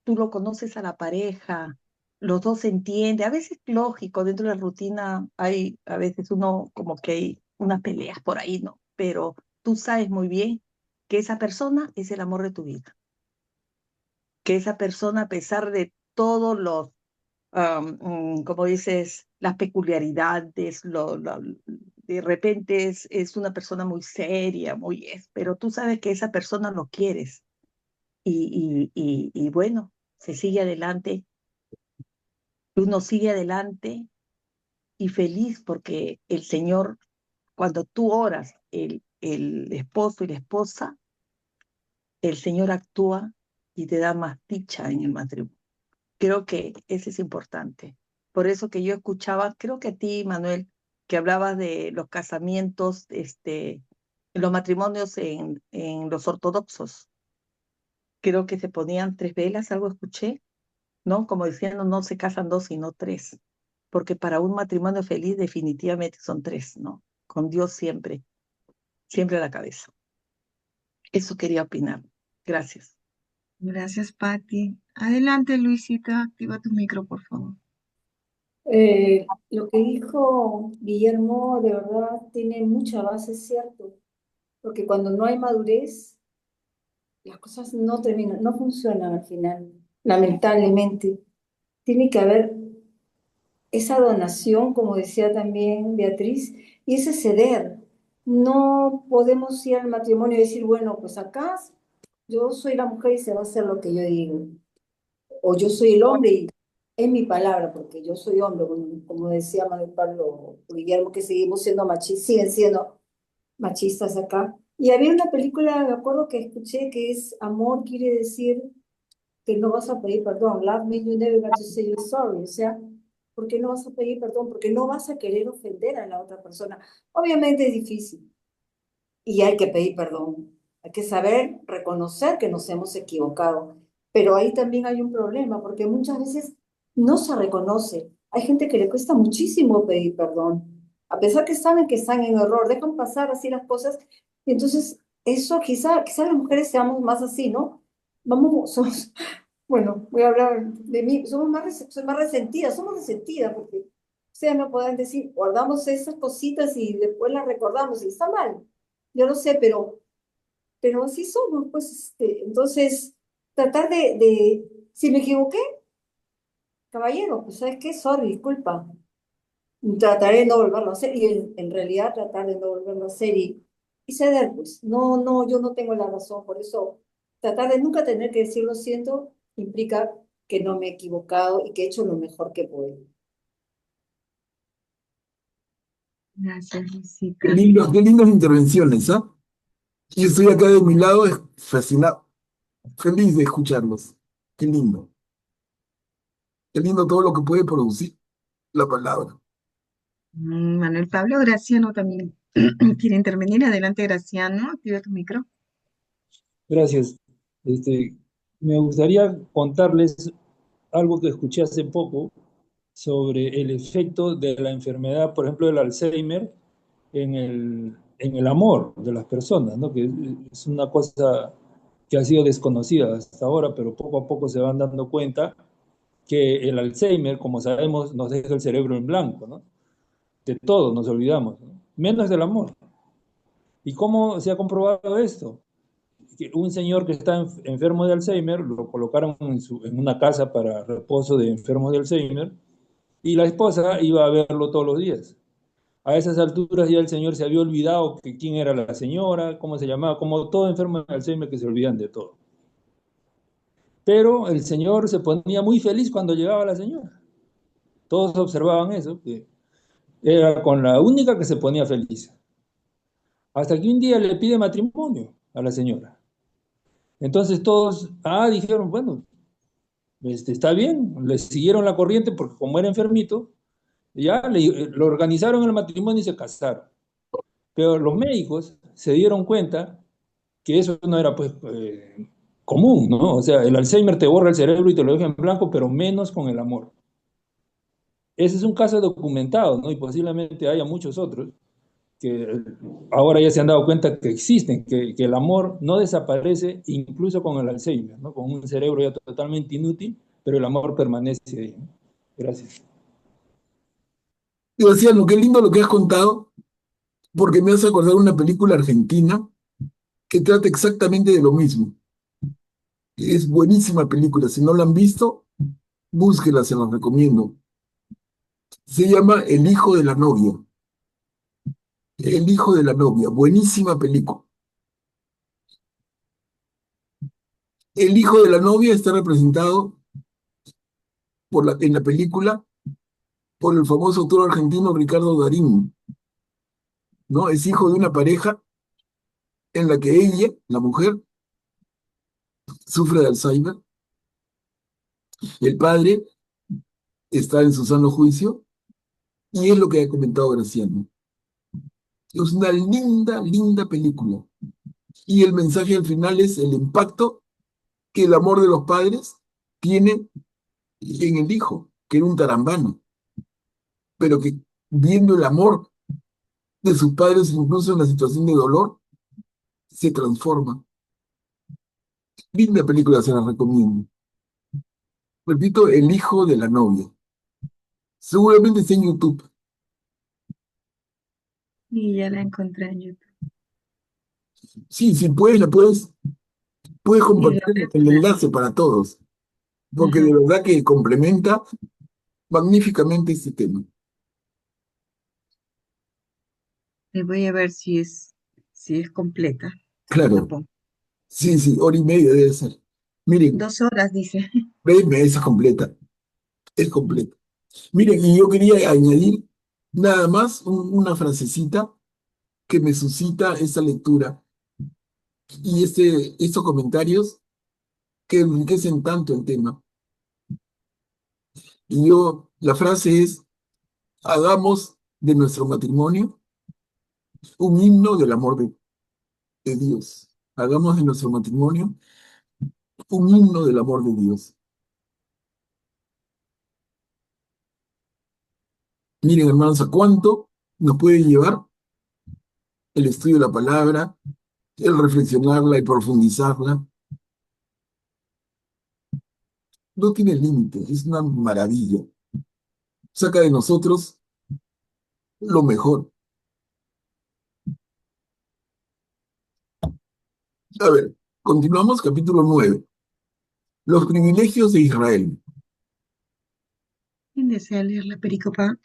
tú lo conoces a la pareja, los dos se entienden, a veces lógico, dentro de la rutina hay, a veces uno como que hay unas peleas por ahí, ¿no? Pero tú sabes muy bien que esa persona es el amor de tu vida, que esa persona, a pesar de todos como dices, las peculiaridades, de repente es una persona muy seria, pero tú sabes que esa persona lo quieres y bueno, se sigue adelante, uno sigue adelante y feliz porque el Señor, cuando tú oras, el esposo y la esposa, el Señor actúa y te da más dicha en el matrimonio. Creo que ese es importante. Por eso que yo escuchaba, creo que a ti, Manuel, que hablabas de los casamientos, los matrimonios en los ortodoxos. Creo que se ponían 3 velas, algo escuché, ¿no? Como diciendo, no se casan 2, sino 3. Porque para un matrimonio feliz definitivamente son 3, ¿no? Con Dios siempre, siempre a la cabeza. Eso quería opinar. Gracias. Gracias, Patti. Adelante, Luisita, activa tu micro, por favor. Lo que dijo Guillermo de verdad tiene mucha base, es cierto, porque cuando no hay madurez, las cosas no terminan, no funcionan al final, lamentablemente. Tiene que haber esa donación, como decía también Beatriz, y ese ceder. No podemos ir al matrimonio y decir, bueno, pues acá yo soy la mujer y se va a hacer lo que yo digo. O yo soy el hombre y es mi palabra, porque yo soy hombre, como decía Manuel Pablo Guillermo, que seguimos siendo machistas, siguen siendo machistas acá. Y había una película, me acuerdo que escuché, que es Amor quiere decir que no vas a pedir perdón. Love means you never got to say you're sorry. O sea, ¿por qué no vas a pedir perdón? Porque no vas a querer ofender a la otra persona. Obviamente es difícil y hay que pedir perdón. Hay que saber reconocer que nos hemos equivocado. Pero ahí también hay un problema, porque muchas veces no se reconoce. Hay gente que le cuesta muchísimo pedir perdón. A pesar que saben que están en error, dejan pasar así las cosas. Y entonces, eso quizá las mujeres seamos más así, ¿no? Somos, bueno, voy a hablar de mí, soy más resentida, somos resentidas, porque ustedes me pueden decir, guardamos esas cositas y después las recordamos, y está mal. Yo lo sé, pero así somos, pues, entonces, tratar si me equivoqué, caballero, pues, ¿sabes qué? Sorry, disculpa. Trataré de no volverlo a hacer, y en realidad tratar de no volverlo a hacer y ceder, pues, no, yo no tengo la razón, por eso, tratar de nunca tener que decir lo siento implica que no me he equivocado y que he hecho lo mejor que puedo. Gracias, Qué Luisita. qué lindas intervenciones, ¿ah? Yo estoy acá de mi lado, fascinado, feliz de escucharlos. Qué lindo. Qué lindo todo lo que puede producir la palabra. Manuel Pablo Graciano también quiere intervenir. Adelante, Graciano, activa tu micro. Gracias. Me gustaría contarles algo que escuché hace poco sobre el efecto de la enfermedad, por ejemplo, del Alzheimer en el amor de las personas, ¿no? Que es una cosa que ha sido desconocida hasta ahora, pero poco a poco se van dando cuenta que el Alzheimer, como sabemos, nos deja el cerebro en blanco, ¿no? De todo nos olvidamos, ¿no? Menos del amor. ¿Y cómo se ha comprobado esto? Que un señor que está enfermo de Alzheimer lo colocaron en una casa para reposo de enfermos de Alzheimer y la esposa iba a verlo todos los días. A esas alturas ya el señor se había olvidado que quién era la señora, cómo se llamaba, como todo enfermo de Alzheimer que se olvidan de todo. Pero el señor se ponía muy feliz cuando llegaba la señora. Todos observaban eso, que era con la única que se ponía feliz. Hasta que un día le pide matrimonio a la señora. Entonces todos, dijeron, bueno, está bien, le siguieron la corriente porque como era enfermito, ya lo organizaron el matrimonio y se casaron. Pero los médicos se dieron cuenta que eso no era pues común, ¿no? O sea, el Alzheimer te borra el cerebro y te lo deja en blanco, pero menos con el amor. Ese es un caso documentado, ¿no? Y posiblemente haya muchos otros que ahora ya se han dado cuenta que existen, que el amor no desaparece incluso con el Alzheimer, ¿no? Con un cerebro ya totalmente inútil, pero el amor permanece ahí, ¿no? Gracias. Graciano, qué lindo lo que has contado, porque me hace acordar una película argentina que trata exactamente de lo mismo. Es buenísima película, si no la han visto, Búsquela, se la recomiendo. Se llama El hijo de la novia. El hijo de la novia, buenísima película. El hijo de la novia está representado en la película por el famoso autor argentino Ricardo Darín, ¿no? Es hijo de una pareja en la que ella, la mujer, sufre de Alzheimer, el padre está en su sano juicio, y es lo que ha comentado Graciano. Es una linda, linda película. Y el mensaje al final es el impacto que el amor de los padres tiene en el hijo, que era un tarambano, pero que viendo el amor de sus padres, incluso en la situación de dolor, se transforma. Linda película, se la recomiendo. Repito, El hijo de la novia. Seguramente está en YouTube. Y ya la encontré en YouTube. Sí, si puedes, puedes Y compartir la voy a el poner. enlace para todos, porque Ajá. de verdad que complementa magníficamente este tema. Y voy a ver si es completa. La Claro, pongo. sí, sí, hora y media debe ser. Miren, 2 horas, dice. créeme, esa es completa. Miren, y yo quería añadir nada más una frasecita que me suscita esta lectura y estos comentarios que enriquecen tanto el tema. Y la frase es, hagamos de nuestro matrimonio un himno del amor de Dios. Hagamos de nuestro matrimonio un himno del amor de Dios. Miren, hermanos, ¿a cuánto nos puede llevar el estudio de la palabra, el reflexionarla y profundizarla? No tiene límite, es una maravilla. Saca de nosotros lo mejor. A ver, continuamos capítulo 9. Los privilegios de Israel. ¿Quién desea leer la pericopa?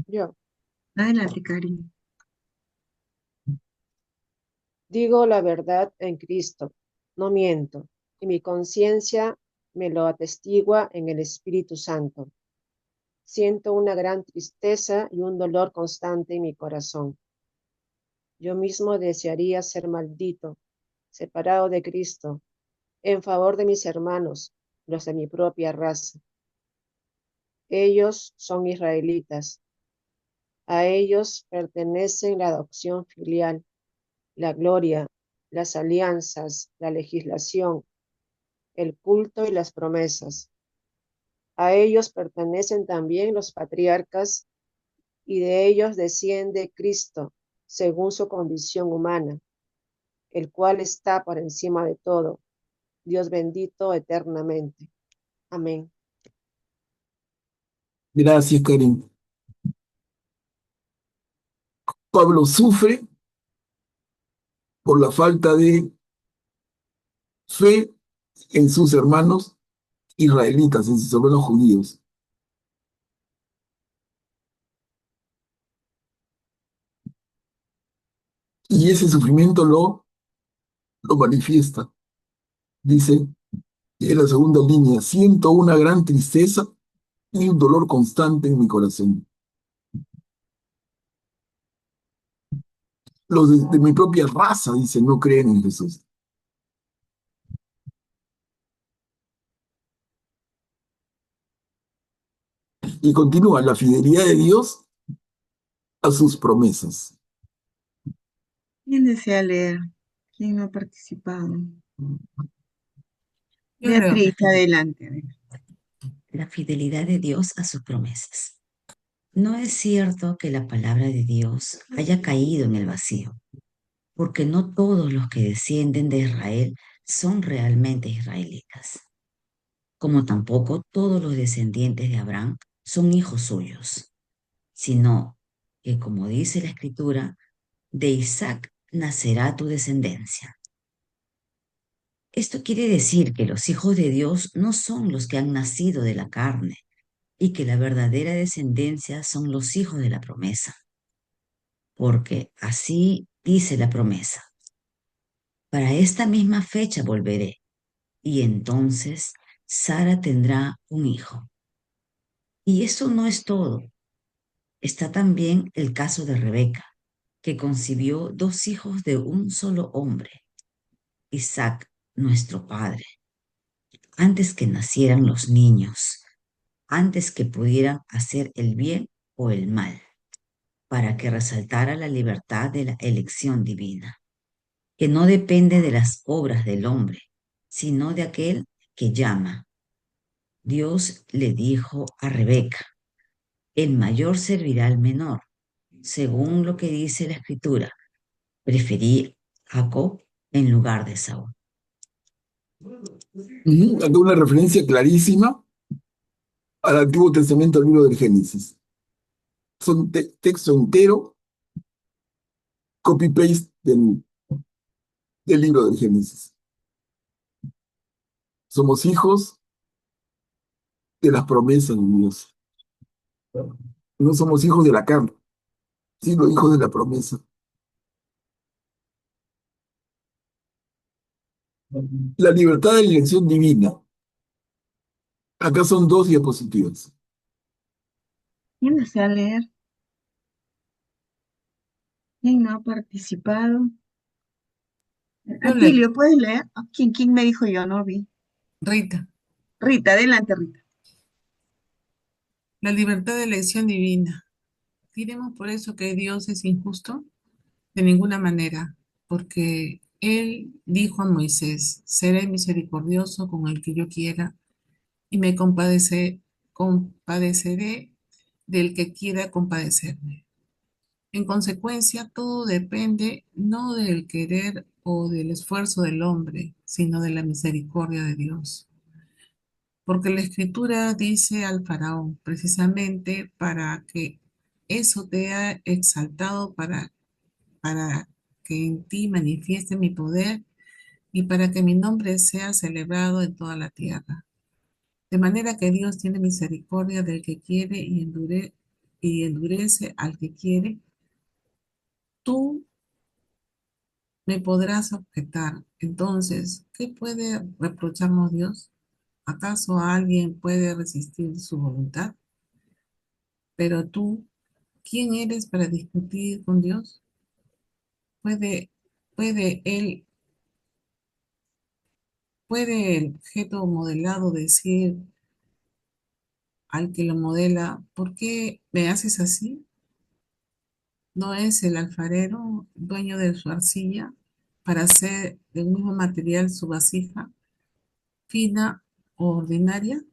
Yo Adelante, Karin. digo la verdad en Cristo, no miento, y mi conciencia me lo atestigua en el Espíritu Santo. Siento una gran tristeza y un dolor constante en mi corazón. Yo mismo desearía ser maldito, separado de Cristo, en favor de mis hermanos, los de mi propia raza. Ellos son israelitas. A ellos pertenecen la adopción filial, la gloria, las alianzas, la legislación, el culto y las promesas. A ellos pertenecen también los patriarcas y de ellos desciende Cristo, según su condición humana, el cual está por encima de todo, Dios bendito eternamente. Amén. Gracias, Karim. Pablo sufre por la falta de fe en sus hermanos israelitas, en sus hermanos judíos. Y ese sufrimiento lo manifiesta. Dice en la segunda línea, siento una gran tristeza y un dolor constante en mi corazón. Los de mi propia raza, dice, no creen en Jesús. Y continúa, la fidelidad de Dios a sus promesas. ¿Quién desea leer? ¿Quién no ha participado? Yo leo Beatriz, adelante. A ver. la fidelidad de Dios a sus promesas. No es cierto que la palabra de Dios haya caído en el vacío, porque no todos los que descienden de Israel son realmente israelitas, como tampoco todos los descendientes de Abraham son hijos suyos, sino que, como dice la Escritura, de Isaac nacerá tu descendencia. Esto quiere decir que los hijos de Dios no son los que han nacido de la carne y que la verdadera descendencia son los hijos de la promesa, porque así dice la promesa. Para esta misma fecha volveré y entonces Sara tendrá un hijo. Y eso no es todo. Está también el caso de Rebeca, que concibió 2 hijos de un solo hombre, Isaac, nuestro padre, antes que nacieran los niños, antes que pudieran hacer el bien o el mal, para que resaltara la libertad de la elección divina, que no depende de las obras del hombre, sino de aquel que llama. Dios le dijo a Rebeca, el mayor servirá al menor, según lo que dice la Escritura. Preferí a Jacob en lugar de Saúl. Aquí una referencia clarísima al Antiguo Testamento, al libro del Génesis. Son texto entero, copy-paste del libro del Génesis. Somos hijos de las promesas de Dios. No somos hijos de la carne, sino hijos de la promesa. La libertad de elección divina. Acá son 2 diapositivas. ¿Quién desea leer? ¿Quién no ha participado? Yo leo. Atilio, ¿puedes leer? ¿Quién me dijo yo? No vi. Rita, Rita, adelante, Rita. la libertad de elección divina. ¿Diremos por eso que Dios es injusto? De ninguna manera, porque Él dijo a Moisés, seré misericordioso con el que yo quiera y me compadeceré del que quiera compadecerme. En consecuencia, todo depende no del querer o del esfuerzo del hombre, sino de la misericordia de Dios. Porque la escritura dice al faraón, precisamente para que eso te ha exaltado, para que en ti manifieste mi poder y para que mi nombre sea celebrado en toda la tierra. De manera que Dios tiene misericordia del que quiere y endurece al que quiere. Tú me podrás objetar. Entonces, ¿qué puede reprocharnos Dios? ¿Acaso alguien puede resistir su voluntad? Pero tú, ¿quién eres para discutir con Dios? ¿Puede, puede él, puede el objeto modelado decir al que lo modela, ¿por qué me haces así? ¿No es el alfarero dueño de su arcilla para hacer del mismo material su vasija fina o ordinaria?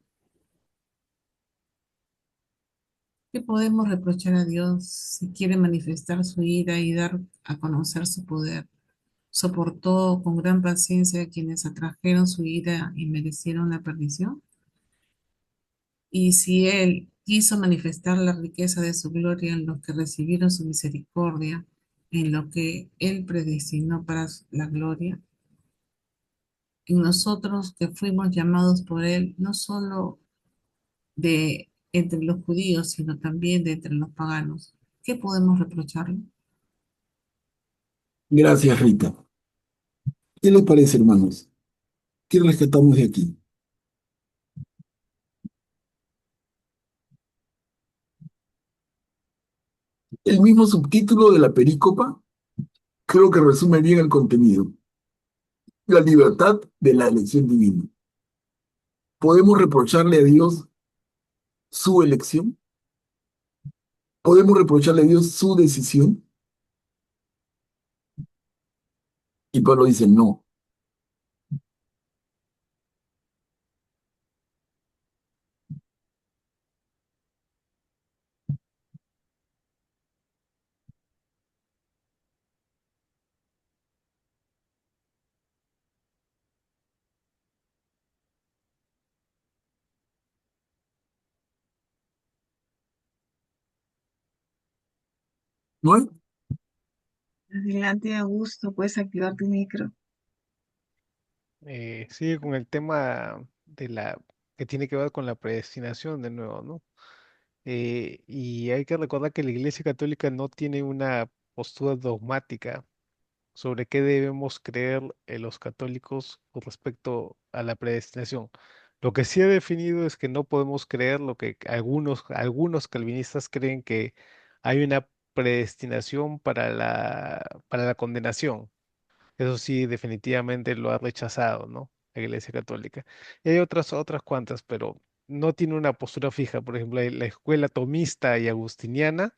¿Qué podemos reprochar a Dios si quiere manifestar su ira y dar a conocer su poder? ¿Soportó con gran paciencia a quienes atrajeron su ira y merecieron la perdición? Y si Él quiso manifestar la riqueza de su gloria en los que recibieron su misericordia, en lo que Él predestinó para la gloria, en nosotros que fuimos llamados por Él, no solo de entre los judíos, sino también de entre los paganos. ¿Qué podemos reprocharle? Gracias, Rita. ¿Qué les parece, hermanos? ¿Qué rescatamos de aquí? El mismo subtítulo de la perícopa creo que resume bien el contenido. La libertad de la elección divina. ¿Podemos reprocharle a Dios su elección? ¿Podemos reprocharle a Dios su decisión? Y Pablo dice, no. ¿No hay? Adelante, Augusto, puedes activar tu micro. Sigue con el tema que tiene que ver con la predestinación de nuevo, ¿no? Y hay que recordar que la Iglesia Católica no tiene una postura dogmática sobre qué debemos creer los católicos con respecto a la predestinación. Lo que sí ha definido es que no podemos creer lo que algunos calvinistas creen, que hay una predestinación para la condenación. Eso sí, definitivamente lo ha rechazado, ¿no? La Iglesia Católica. Y hay otras cuantas, pero no tiene una postura fija. Por ejemplo, la escuela tomista y agustiniana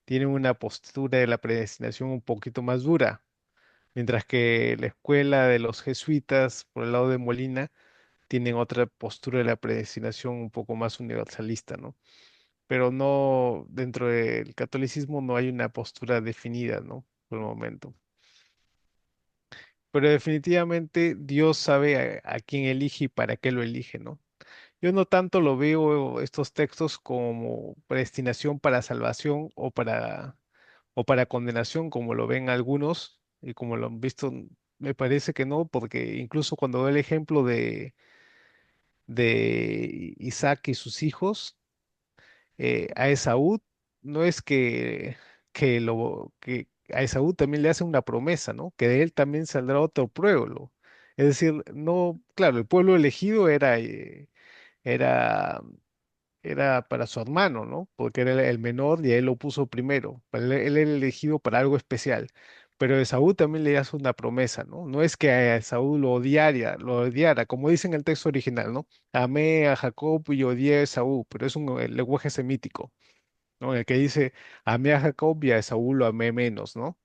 tienen una postura de la predestinación un poquito más dura, mientras que la escuela de los jesuitas, por el lado de Molina, tienen otra postura de la predestinación un poco más universalista, ¿no? Pero no, dentro del catolicismo no hay una postura definida, ¿no? Por el momento. Pero definitivamente Dios sabe a quién elige y para qué lo elige, ¿no? Yo no tanto lo veo estos textos como predestinación para salvación o para condenación, como lo ven algunos y como lo han visto, me parece que no, porque incluso cuando veo el ejemplo de Isaac y sus hijos, a Esaú, no es que a Esaú también le hace una promesa, ¿no? Que de él también saldrá otro pueblo. Es decir, no, claro, el pueblo elegido era era para su hermano, ¿no? Porque era el menor y a él lo puso primero. Él era elegido para algo especial. Pero Esaú también le hace una promesa, ¿no? No es que a Esaú lo odiara, como dice en el texto original, ¿no? Amé a Jacob y odié a Esaú, pero es un lenguaje semítico, ¿no? En el que dice, amé a Jacob y a Esaú lo amé menos, ¿no?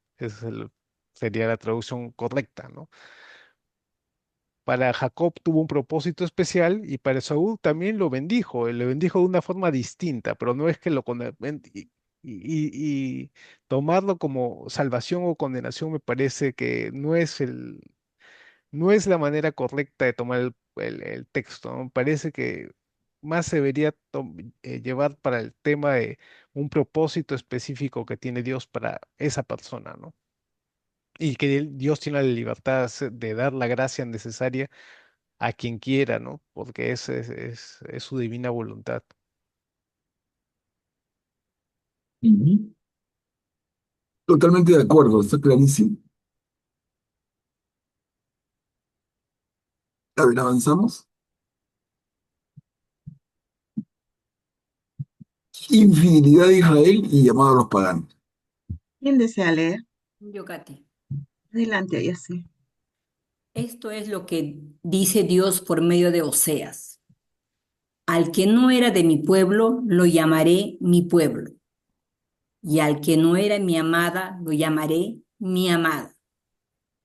Sería la traducción correcta, ¿no? Para Jacob tuvo un propósito especial y para Esaú también lo bendijo. Él le bendijo de una forma distinta, pero no es que y tomarlo como salvación o condenación me parece que no es la manera correcta de tomar el texto, ¿no? Me parece que más se debería llevar para el tema de un propósito específico que tiene Dios para esa persona, ¿no? Y que Dios tiene la libertad de dar la gracia necesaria a quien quiera, ¿no? Porque es su divina voluntad. Ujú. Totalmente de acuerdo, está clarísimo. A ver, avanzamos. Infidelidad de Israel y llamado a los paganos. ¿Quién desea leer? Yocati. Adelante, ya sí. Esto es lo que dice Dios por medio de Oseas. Al que no era de mi pueblo, lo llamaré mi pueblo, y al que no era mi amada, lo llamaré mi amada.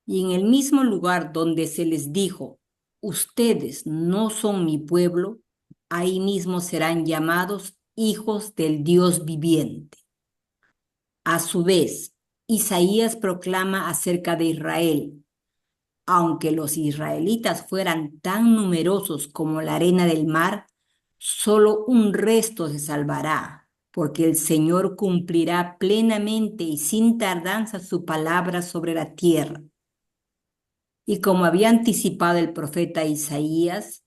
Y en el mismo lugar donde se les dijo, ustedes no son mi pueblo, ahí mismo serán llamados hijos del Dios viviente. A su vez, Isaías proclama acerca de Israel: aunque los israelitas fueran tan numerosos como la arena del mar, solo un resto se salvará, porque el Señor cumplirá plenamente y sin tardanza su palabra sobre la tierra. Y como había anticipado el profeta Isaías,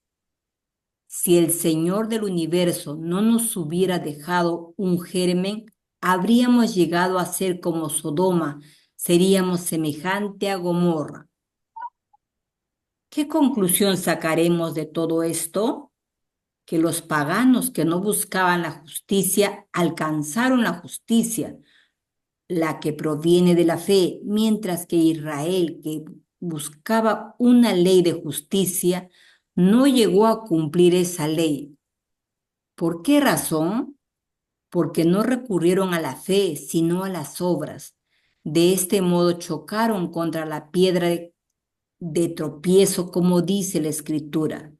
si el Señor del universo no nos hubiera dejado un germen, habríamos llegado a ser como Sodoma, seríamos semejante a Gomorra. ¿Qué conclusión sacaremos de todo esto? Que los paganos que no buscaban la justicia alcanzaron la justicia, la que proviene de la fe, mientras que Israel, que buscaba una ley de justicia, no llegó a cumplir esa ley. ¿Por qué razón? Porque no recurrieron a la fe, sino a las obras. De este modo chocaron contra la piedra de tropiezo, como dice la Escritura.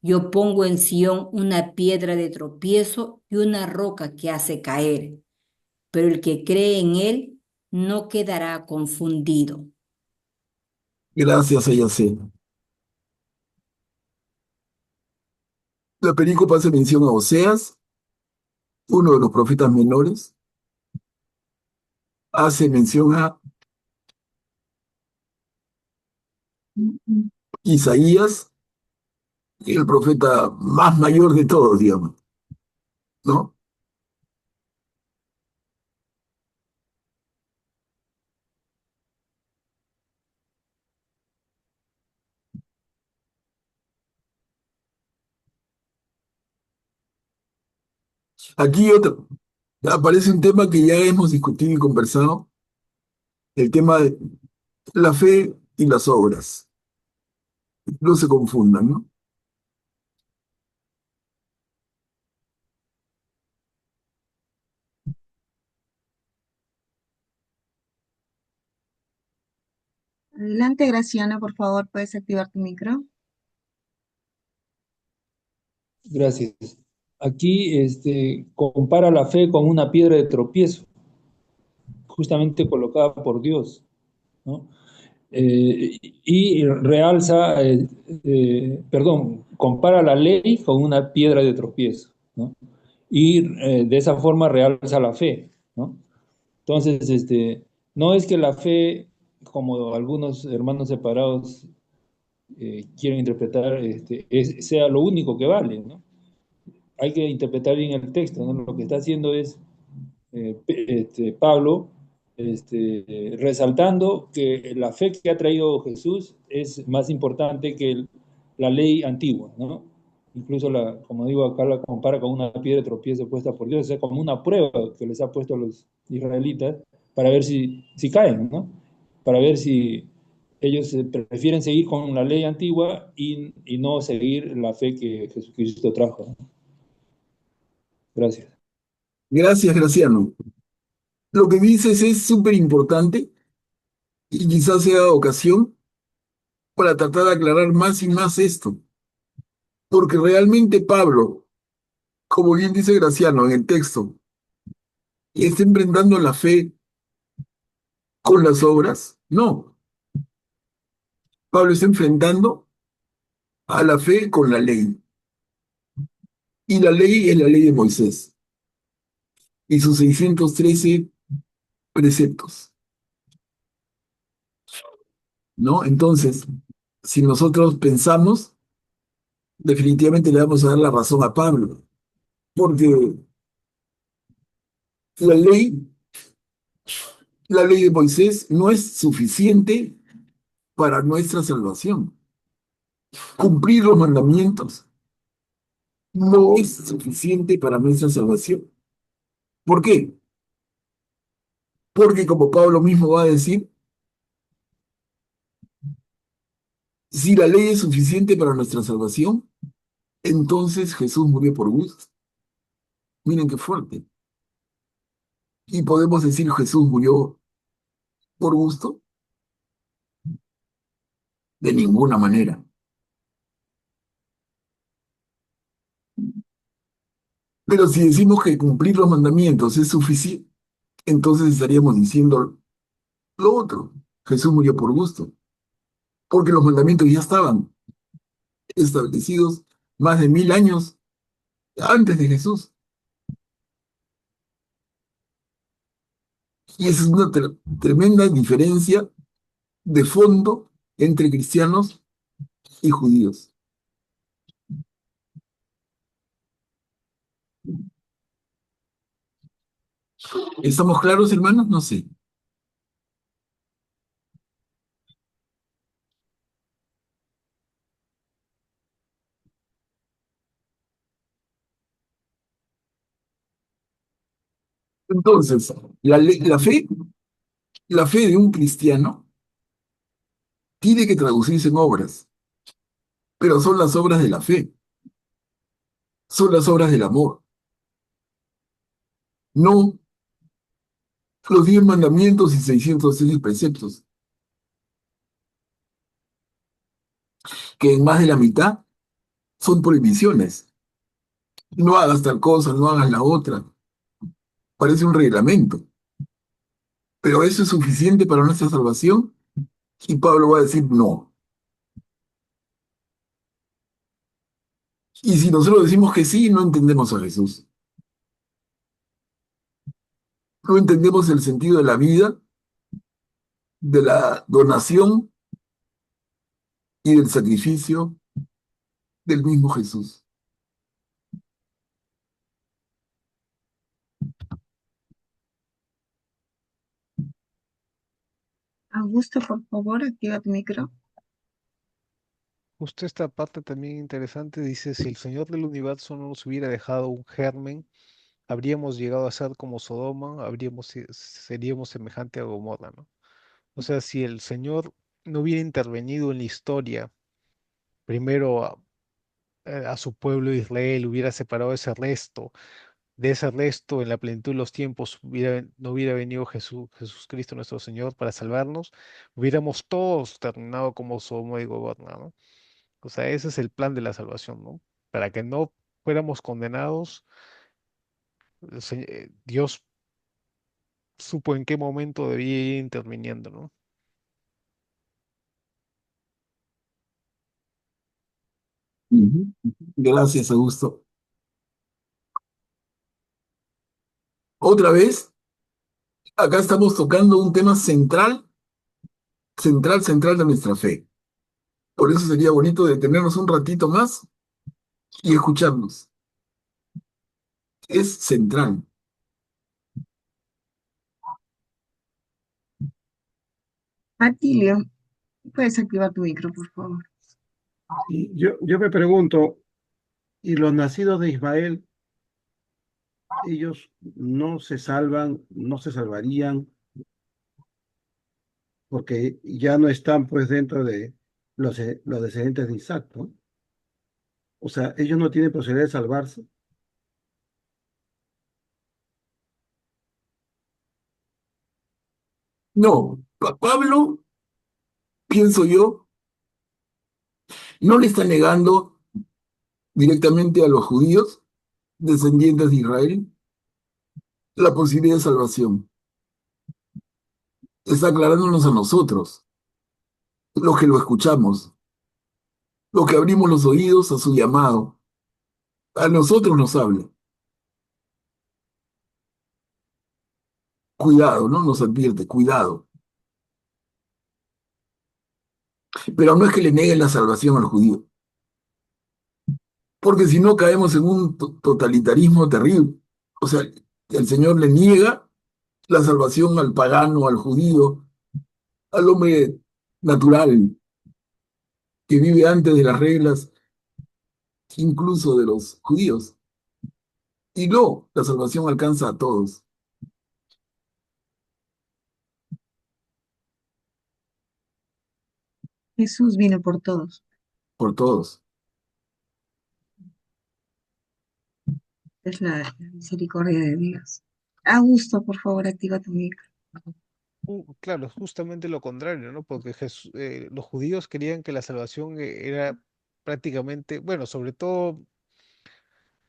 Yo pongo en Sión una piedra de tropiezo y una roca que hace caer, pero el que cree en él no quedará confundido. Gracias, Ayacé. La película hace mención a Oseas, uno de los profetas menores. Hace mención a Isaías, el profeta más mayor de todos, digamos, ¿no? Aquí aparece un tema que ya hemos discutido y conversado, el tema de la fe y las obras. No se confundan, ¿no? Adelante, Graciana, por favor, puedes activar tu micro. Gracias. Aquí compara la fe con una piedra de tropiezo, justamente colocada por Dios, ¿no? Y realza, compara la ley con una piedra de tropiezo, ¿no? Y de esa forma realza la fe, ¿no? Entonces, no es que la fe, como algunos hermanos separados quieren interpretar, sea lo único que vale, ¿no? Hay que interpretar bien el texto, ¿no? Lo que está haciendo es Pablo, resaltando que la fe que ha traído Jesús es más importante que la ley antigua, ¿no? Incluso, como digo, acá la compara con una piedra de tropiezo puesta por Dios, o sea, como una prueba que les ha puesto a los israelitas para ver si caen, ¿no? Para ver si ellos prefieren seguir con la ley antigua y no seguir la fe que Jesucristo trajo, ¿no? Gracias. Gracias, Graciano. Lo que dices es súper importante y quizás sea ocasión para tratar de aclarar más y más esto. Porque realmente Pablo, como bien dice Graciano en el texto, está enfrentando la fe con las obras. No, Pablo está enfrentando a la fe con la ley. Y la ley es la ley de Moisés y sus 613 preceptos, ¿no? Entonces, si nosotros pensamos, definitivamente le vamos a dar la razón a Pablo, porque la ley, la ley de Moisés no es suficiente para nuestra salvación. Cumplir los mandamientos no es suficiente para nuestra salvación. ¿Por qué? Porque como Pablo mismo va a decir, si la ley es suficiente para nuestra salvación, entonces Jesús murió por gusto. Miren qué fuerte. Y podemos decir Jesús murió por gusto de ninguna manera. Pero si decimos que cumplir los mandamientos es suficiente, entonces estaríamos diciendo lo otro. Jesús murió por gusto, porque los mandamientos ya estaban establecidos más de 1000 años antes de Jesús. Y esa es una tremenda diferencia de fondo entre cristianos y judíos. ¿Estamos claros, hermanos? No sé. Entonces, la fe de un cristiano tiene que traducirse en obras, pero son las obras de la fe, son las obras del amor, no los 10 mandamientos y 613 preceptos, que en más de la mitad son prohibiciones. No hagas tal cosa, no hagas la otra. Parece un reglamento, pero ¿eso es suficiente para nuestra salvación? Y Pablo va a decir no. Y si nosotros decimos que sí, no entendemos a Jesús. No entendemos el sentido de la vida, de la donación y del sacrificio del mismo Jesús. Augusto, por favor, activa tu micro. Justo esta parte también interesante dice, si el Señor del universo no nos hubiera dejado un germen, habríamos llegado a ser como Sodoma, seríamos semejante a Gomorra, ¿no? O sea, si el Señor no hubiera intervenido en la historia, primero a su pueblo Israel, hubiera separado ese resto, de ese resto en la plenitud de los tiempos, no hubiera venido Jesucristo nuestro Señor para salvarnos, hubiéramos todos terminado como Sodoma y Gomorra, ¿no? O sea, ese es el plan de la salvación, ¿no? Para que no fuéramos condenados, Dios supo en qué momento debía ir interviniendo, ¿no? Ujú. Gracias, Augusto. Otra vez, acá estamos tocando un tema central, central, central de nuestra fe. Por eso sería bonito detenernos un ratito más y escucharnos. Es central. Atilio, puedes activar tu micro, por favor. Y yo me pregunto, ¿y los nacidos de Ismael, ellos no se salvan, no se salvarían, porque ya no están pues dentro de los descendientes de Isaac, ¿no? O sea, ellos no tienen posibilidad de salvarse? No, Pablo, pienso yo, no le está negando directamente a los judíos, descendientes de Israel, la posibilidad de salvación. Está aclarándonos a nosotros, los que lo escuchamos, los que abrimos los oídos a su llamado. A nosotros nos habla. Cuidado, ¿no? Nos advierte, cuidado. Pero no es que le neguen la salvación al judío, porque si no caemos en un totalitarismo terrible. O sea, el Señor le niega la salvación al pagano, al judío, al hombre natural que vive antes de las reglas, incluso de los judíos. Y no, la salvación alcanza a todos, Jesús vino por todos. por todos. Es la misericordia de Dios. Augusto, por favor, activa tu micro. Claro, es justamente lo contrario, ¿no? Porque los judíos querían que la salvación era prácticamente, bueno, sobre todo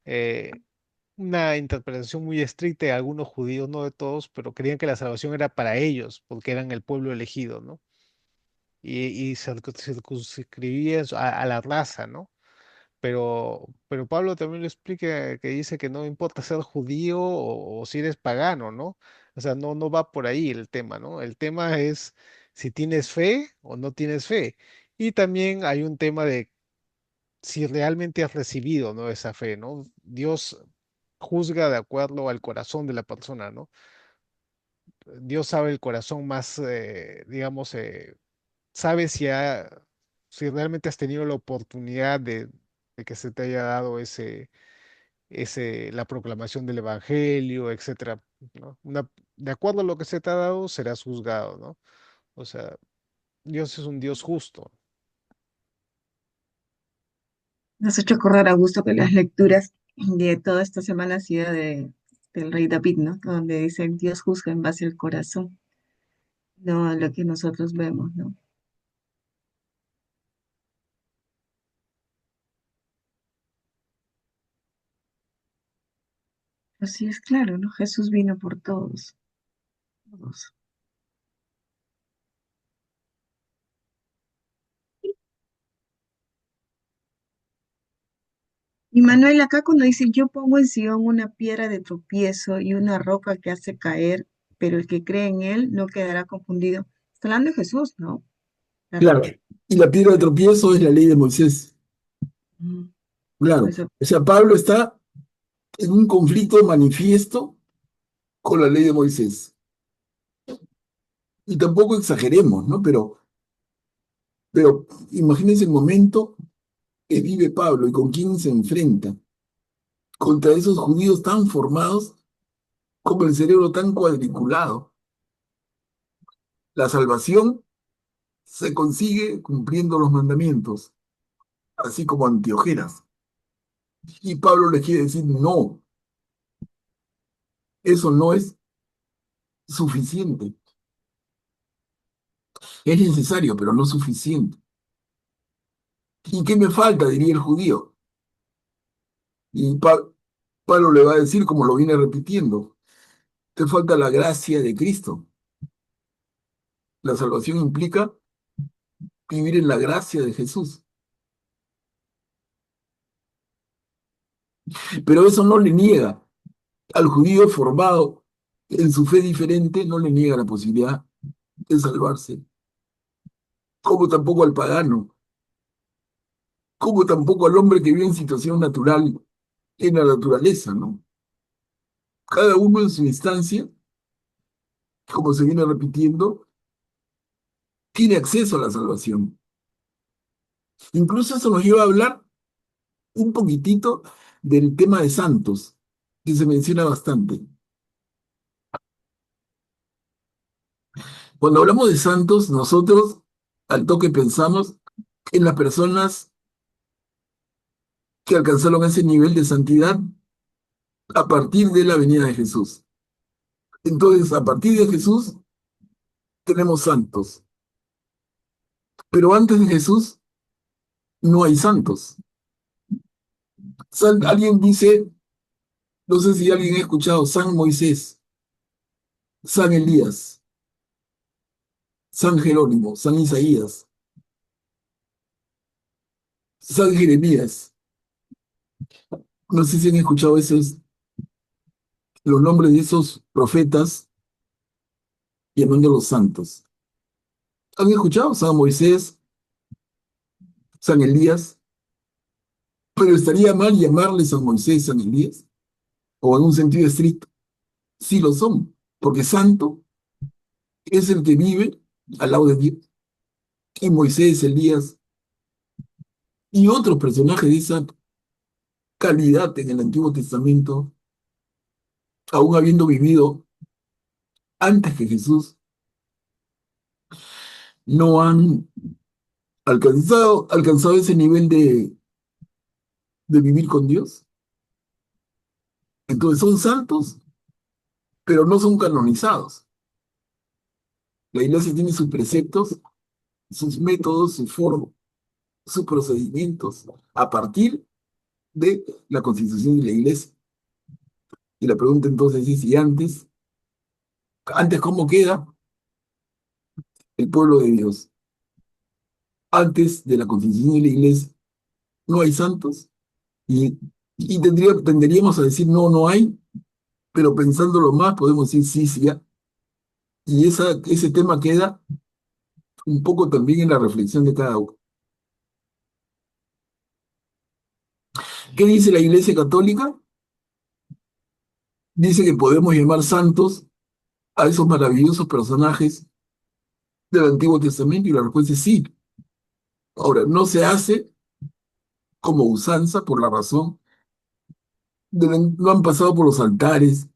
eh, una interpretación muy estricta de algunos judíos, no de todos, pero creían que la salvación era para ellos, porque eran el pueblo elegido, ¿no? Y circunscribían a la raza, ¿no? Pero Pablo también lo explica que dice que no importa ser judío o si eres pagano, ¿no? O sea, no va por ahí el tema, ¿no? El tema es si tienes fe o no tienes fe. Y también hay un tema de si realmente has recibido, ¿no? Esa fe, ¿no? Dios juzga de acuerdo al corazón de la persona, ¿no? Dios sabe el corazón más, digamos, sabe si realmente has tenido la oportunidad de que se te haya dado la proclamación del evangelio, etcétera, ¿no? De acuerdo a lo que se te ha dado, serás juzgado, ¿no? O sea, Dios es un Dios justo. Me has hecho acordar, Augusto, que las lecturas de toda esta semana han sido del rey David, ¿no? Donde dice, Dios juzga en base al corazón, no a lo que nosotros vemos, ¿no? Así es claro, ¿no? Jesús vino por todos, todos. Y Manuel acá cuando dice, yo pongo en Sion una piedra de tropiezo y una roca que hace caer, pero el que cree en él no quedará confundido. Está hablando de Jesús, ¿no? La Claro, roca. Y la piedra de tropiezo es la ley de Moisés. Mm, Claro. eso, O sea, Pablo está en un conflicto manifiesto con la ley de Moisés. Y tampoco exageremos, ¿no? Pero imagínense el momento que vive Pablo y con quién se enfrenta. Contra esos judíos tan formados, con el cerebro tan cuadriculado. La salvación se consigue cumpliendo los mandamientos, así como Anteojeras. Y Pablo les quiere decir, no, eso no es suficiente. Es necesario, pero no suficiente. ¿Y qué me falta? Diría el judío. Y Pablo le va a decir, como lo viene repitiendo, te falta la gracia de Cristo. La salvación implica vivir en la gracia de Jesús. Pero eso no le niega al judío formado en su fe diferente, no le niega la posibilidad de salvarse, como tampoco al pagano, como tampoco al hombre que vive en situación natural en la naturaleza, ¿no? Cada uno en su instancia, como se viene repitiendo, tiene acceso a la salvación. Incluso eso nos lleva a hablar un poquitito del tema de santos, que se menciona bastante. Cuando hablamos de santos, nosotros al toque pensamos en las personas que alcanzaron ese nivel de santidad a partir de la venida de Jesús. Entonces, a partir de Jesús tenemos santos, pero antes de Jesús no hay santos. Alguien dice, no sé si alguien ha escuchado, San Moisés, San Elías, San Jerónimo, San Isaías, San Jeremías. No sé si han escuchado los nombres de esos profetas llamándolos santos. ¿Han escuchado San Moisés, San Elías? Pero estaría mal llamarles San Moisés, San Elías, o en un sentido estricto. Sí lo son, porque santo es el que vive al lado de Dios. Y Moisés, Elías y otros personajes de esa calidad en el Antiguo Testamento, aún habiendo vivido antes que Jesús, no han alcanzado ese nivel de vivir con Dios. Entonces son santos, pero no son canonizados. La iglesia tiene sus preceptos, sus métodos, sus formas, sus procedimientos, a partir de la constitución de la iglesia. Y la pregunta entonces es, ¿y antes cómo queda el pueblo de Dios? Antes de la constitución de la iglesia, ¿no hay santos? Y, y tenderíamos a decir, no, no hay, pero pensándolo más podemos decir, sí, sí, ya. Y ese tema queda un poco también en la reflexión de cada uno. ¿Qué dice la Iglesia Católica? Dice que podemos llamar santos a esos maravillosos personajes del Antiguo Testamento y la respuesta es sí. Ahora, no se hace como usanza por la razón no han pasado por los altares,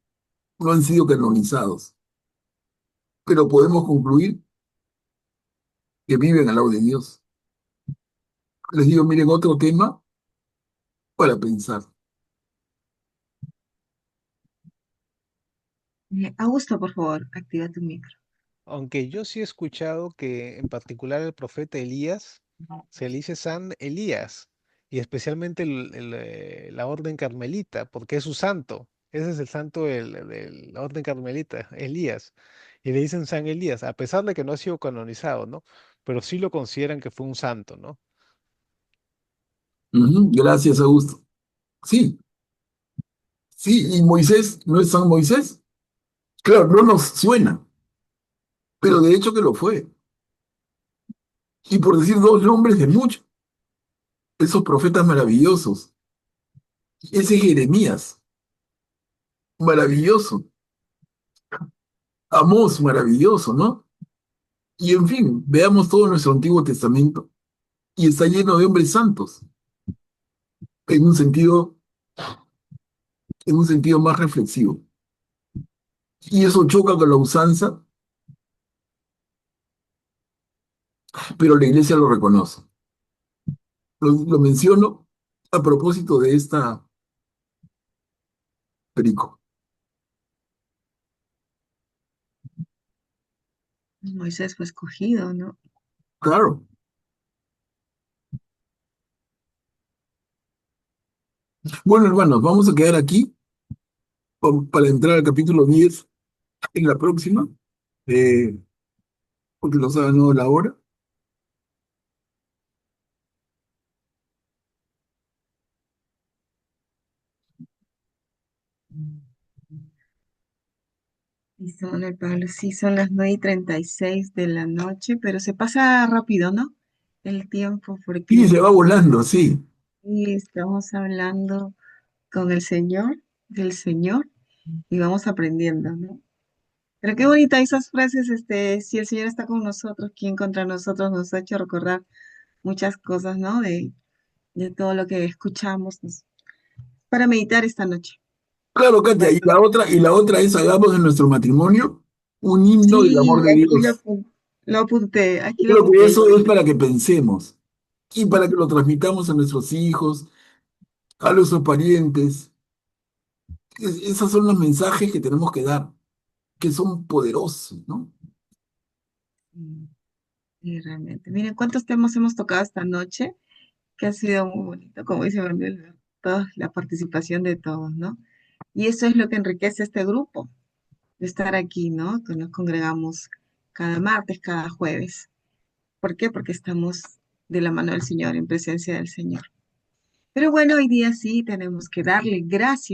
no han sido canonizados, pero podemos concluir que viven al lado de Dios. Les digo, miren, otro tema para pensar. Augusto, por favor, activa tu micro. Aunque yo sí he escuchado que en particular el profeta Elías se le dice San Elías, y especialmente la orden carmelita, porque es su santo. Ese es el santo de la orden carmelita, Elías. Y le dicen San Elías, a pesar de que no ha sido canonizado, ¿no? Pero sí lo consideran que fue un santo, ¿no? Gracias, Augusto. Sí, sí, y Moisés, ¿no es San Moisés? Claro, no nos suena, pero de hecho que lo fue. Y por decir dos nombres de muchos, esos profetas maravillosos. Ese Jeremías, maravilloso. Amós, maravilloso, ¿no? Y en fin, veamos todo nuestro Antiguo Testamento y está lleno de hombres santos, en un sentido, en un sentido más reflexivo. Y eso choca con la usanza, pero la iglesia lo reconoce. Lo menciono a propósito de esta perico. Moisés fue escogido, ¿no? Claro. Bueno, hermanos, vamos a quedar aquí para entrar al capítulo 10 en la próxima, eh, porque nos ha ganado la hora. Listo, Manuel Pablo, sí, son las 9:36 de la noche, pero se pasa rápido, ¿no? El tiempo, Y porque se va volando, sí. sí, estamos hablando con el Señor, del Señor, y vamos aprendiendo, ¿no? Pero qué bonita esas frases, si el Señor está con nosotros, ¿quién contra nosotros? Nos ha hecho recordar muchas cosas, ¿no? De todo lo que escuchamos, para meditar esta noche. Claro, Katia, Bueno, y la otra es hagamos de nuestro matrimonio un himno del sí, amor de aquí Dios. lo apunté, Yo aquí lo creo que apunté. eso es para que pensemos y para que lo transmitamos a nuestros hijos, a nuestros parientes. Esos son los mensajes que tenemos que dar, que son poderosos, ¿no? Sí, sí, realmente. Miren cuántos temas hemos tocado esta noche, que ha sido muy bonito, como dice Manuel, toda la participación de todos, ¿no? Y eso es lo que enriquece este grupo, de estar aquí, ¿no? Que nos congregamos cada martes, cada jueves. ¿Por qué? Porque estamos de la mano del Señor, en presencia del Señor. Pero bueno, hoy día sí tenemos que darle gracias